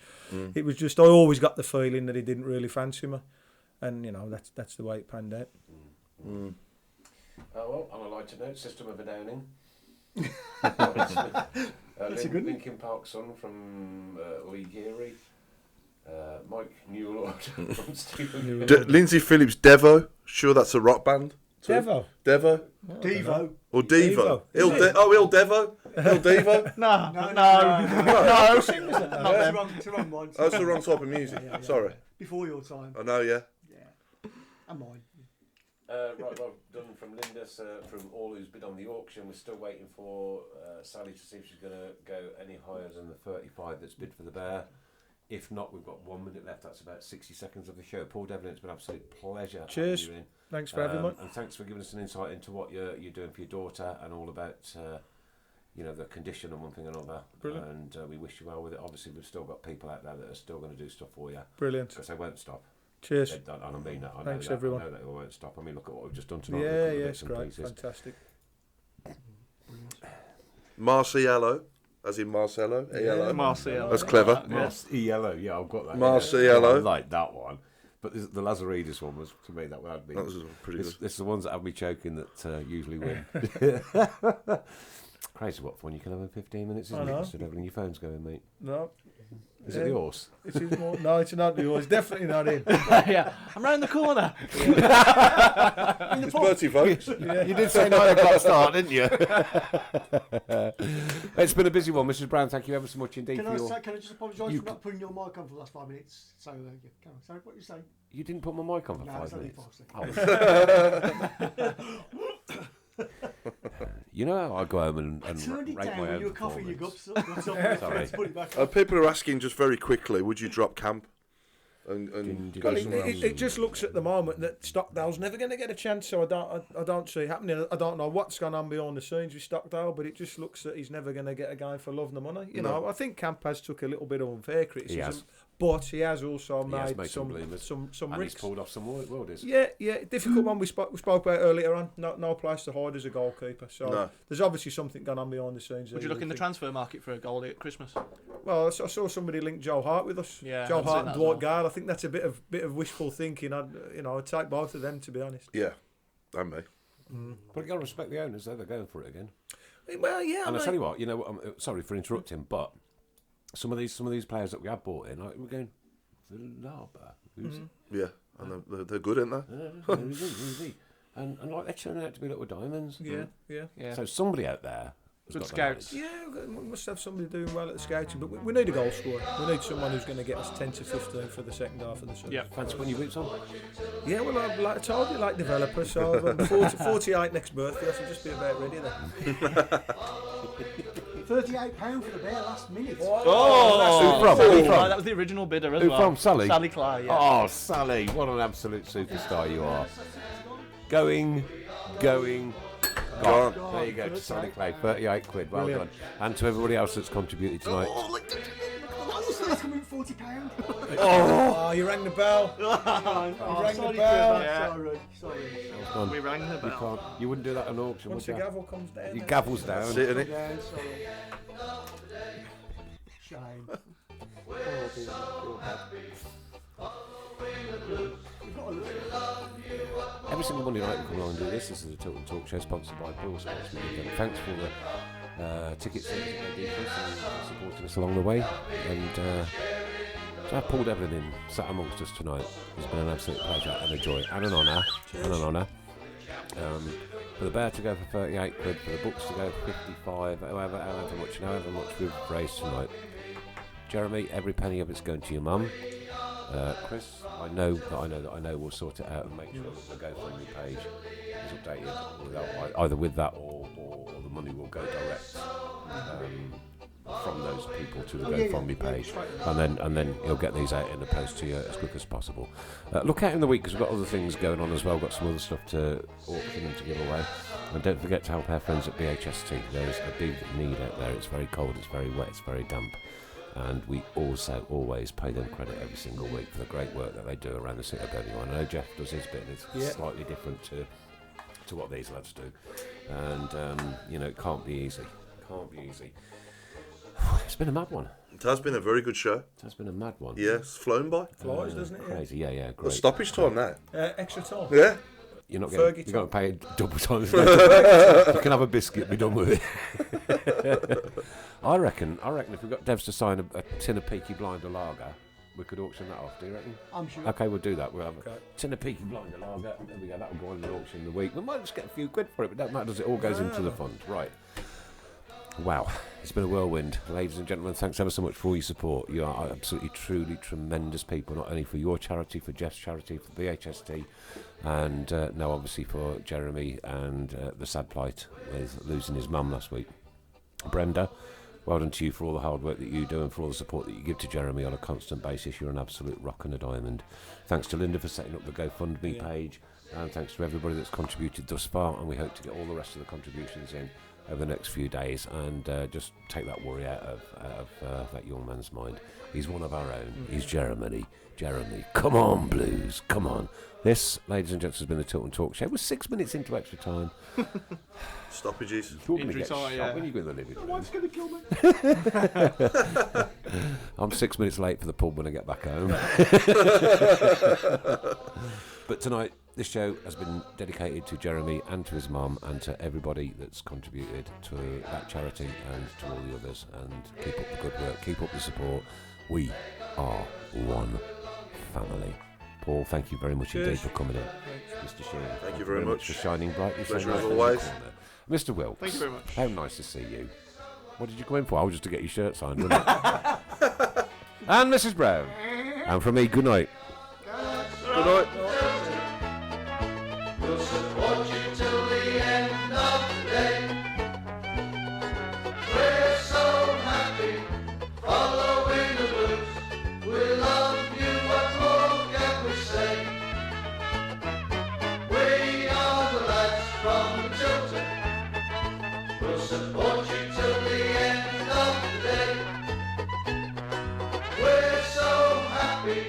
It was just I always got the feeling that he didn't really fancy me, and you know that's the way it panned out. Well, on a lighter note, System of a Downing. That's a good Linkin Park son from Lee Geary. Mike Newlord from Stephen. Lindsay Phillips, Devo. Sure, that's a rock band. Devo. Devo. Devo. Or Devo. Il Devo. Il Devo. No. It's the wrong one. That's the wrong type of music. Yeah. Sorry. Before your time. I know, yeah. And mine. Right, well done from Linda, from all who's bid on the auction. We're still waiting for Sally to see if she's going to go any higher than the 35 that's bid for the bear. If not, we've got 1 minute left. That's about 60 seconds of the show. Paul Devlin, it's been an absolute pleasure. Cheers. Having you in. Thanks for having me. And thanks for giving us an insight into what you're doing for your daughter and all about the condition and one thing and another. Brilliant. And we wish you well with it. Obviously, we've still got people out there that are still going to do stuff for you. Brilliant. Because they won't stop. Cheers. And I mean that. Thanks, I everyone. know that they won't stop. I mean, look at what we've just done tonight. Yeah, it's great. Fantastic. Marciello, as in Marcelo. Yeah, Marciello. That's clever. Marciello, yeah, I've got that. Marciello. I like that one. But the Lazaridis one was, to me, that would be. That was pretty good. It's the ones that have me choking that usually win. Crazy what fun you can have in 15 minutes, isn't it? Mr. Devlin, your phone's going, mate. No. Is it the horse? It is more, no, it's not the horse. It's definitely not him. Yeah, I'm round the corner. It's Bertie, folks. Yeah. You did say 9 o'clock start, didn't you? It's been a busy one, Mrs. Brown. Thank you ever so much indeed. Can I just apologise for not putting your mic on for the last 5 minutes? So, yeah, sorry, what you saying? You didn't put my mic on for 5 minutes. You know how I go home and rate my own performance. Sorry. People are asking just very quickly, would you drop camp and go somewhere else? It just looks at the moment that Stockdale's never going to get a chance, so I don't see it happening. I don't know what's going on behind the scenes with Stockdale, but it just looks that he's never going to get a guy for love and the money. You know, I think Camp has took a little bit of unfair criticism, but he has also made some and risks. he's pulled off some worldies. Yeah, difficult one we spoke about earlier on. No place to hide as a goalkeeper. So there's obviously something going on behind the scenes. Would you look in the transfer market for a goalie at Christmas? Well, I saw somebody link Joe Hart with us. Yeah, Joe Hart and Dwight Gard. I think that's a bit of wishful thinking. I'd take both of them, to be honest. Yeah, and me. But you got to respect the owners, though. They're going for it again. Well, yeah. And I tell you what, I'm sorry for interrupting, but some of these players that we have bought in, like, we're going, Villalba. Yeah, and they're good, aren't they? And like they're turning out to be little diamonds. Yeah. So somebody out there. Good scouts. Yeah, we must have somebody doing well at the scouting, but we need a goal scorer. We need someone who's going to get us 10 to 15 for the second half of the season. Yeah, fancy putting your boots on? Yeah, well, I told you, like developer, so I'm 48 next birthday, I should just be about ready then. £38 for the bear last minute. That was the original bidder as well. Who from? Sally? Sally Cly, yeah. Oh, Sally, what an absolute superstar you are. Going. Gone. There you go, to Sally Clay, 38 quid, well done. And to everybody else that's contributed tonight. £40. Oh, you rang the bell. You rang the bell. Yeah. Sorry. We rang the bell. You wouldn't do that at an auction, Once would the you? gavel comes down. Your gavel's down. That's it, isn't it? Shame. Every single Monday night we come along and do this. This is a Tilton Talk show sponsored by Bill Sports Media. Thanks for the tickets and supporting us along the way. And to have Paul Devlin in sat amongst us tonight has been an absolute pleasure and a joy and an honour. For the bear to go for 38 quid, for the books to go for 55, however much we've raised tonight. Jeremy, every penny of it's going to your mum. Chris, I know we'll sort it out and make sure that the GoFundMe page is updated either with that or the money will go direct from those people to the GoFundMe page, and then you'll get these out in the post to you as quick as possible. Look out in the week because we've got other things going on as well. We've got some other stuff to auction and to give away, and don't forget to help our friends at BHST. There is a big need out there. It's very cold, it's very wet, it's very damp. And we also always pay them credit every single week for the great work that they do around the city of Birmingham. I know Geoff does his bit, and it's slightly different to what these lads do. And, it can't be easy. It's been a mad one. It has been a very good show. It has been a mad one. Yeah, it's flown by. Flies, doesn't it? Crazy, yeah, great. Well, stoppage time now. Extra time. Yeah. You're not going to pay double time. You can have a biscuit, be done with it. I reckon if we've got Devs to sign a tin of Peaky Blinder lager, we could auction that off, do you reckon? I'm sure. Okay, we'll do that. We'll have a tin of Peaky Blinder lager. There we go, that'll go on an auction in the week. We might just get a few quid for it, but that matters. It all goes into the fund. Right. Wow, it's been a whirlwind. Ladies and gentlemen, thanks ever so much for all your support. You are absolutely, truly tremendous people, not only for your charity, for Geoff's charity, for BHST, and now obviously for Jeremy and the sad plight with losing his mum last week. Brenda, well done to you for all the hard work that you do and for all the support that you give to Jeremy on a constant basis. You're an absolute rock and a diamond. Thanks to Linda for setting up the GoFundMe page, and thanks to everybody that's contributed thus far, and we hope to get all the rest of the contributions in over the next few days and just take that worry out of that young man's mind. He's one of our own. He's Jeremy. Come on, Blues. Come on. This, ladies and gents, has been the Tilton Talk Show. We're 6 minutes into extra time. Stoppages. You're going to get shot when you go in the living room. What's going to kill me? I'm 6 minutes late for the pub when I get back home. But tonight, this show has been dedicated to Jeremy and to his mum and to everybody that's contributed to that charity and to all the others. And keep up the good work, keep up the support. We are one family. Paul, thank you very much indeed for coming in. Mr. Sheehan, thank you very much for shining brightly. Pleasure as always. Mr. Wilkes, thank you very much. How nice to see you. What did you go in for? I was just to get your shirt signed, wasn't it? And Mrs. Brown. And from me, good night. Good night. We'll support you till the end of the day. We're so happy following the blues. We love you, what more can we say? We are the lads from Tilton. We'll support you till the end of the day. We're so happy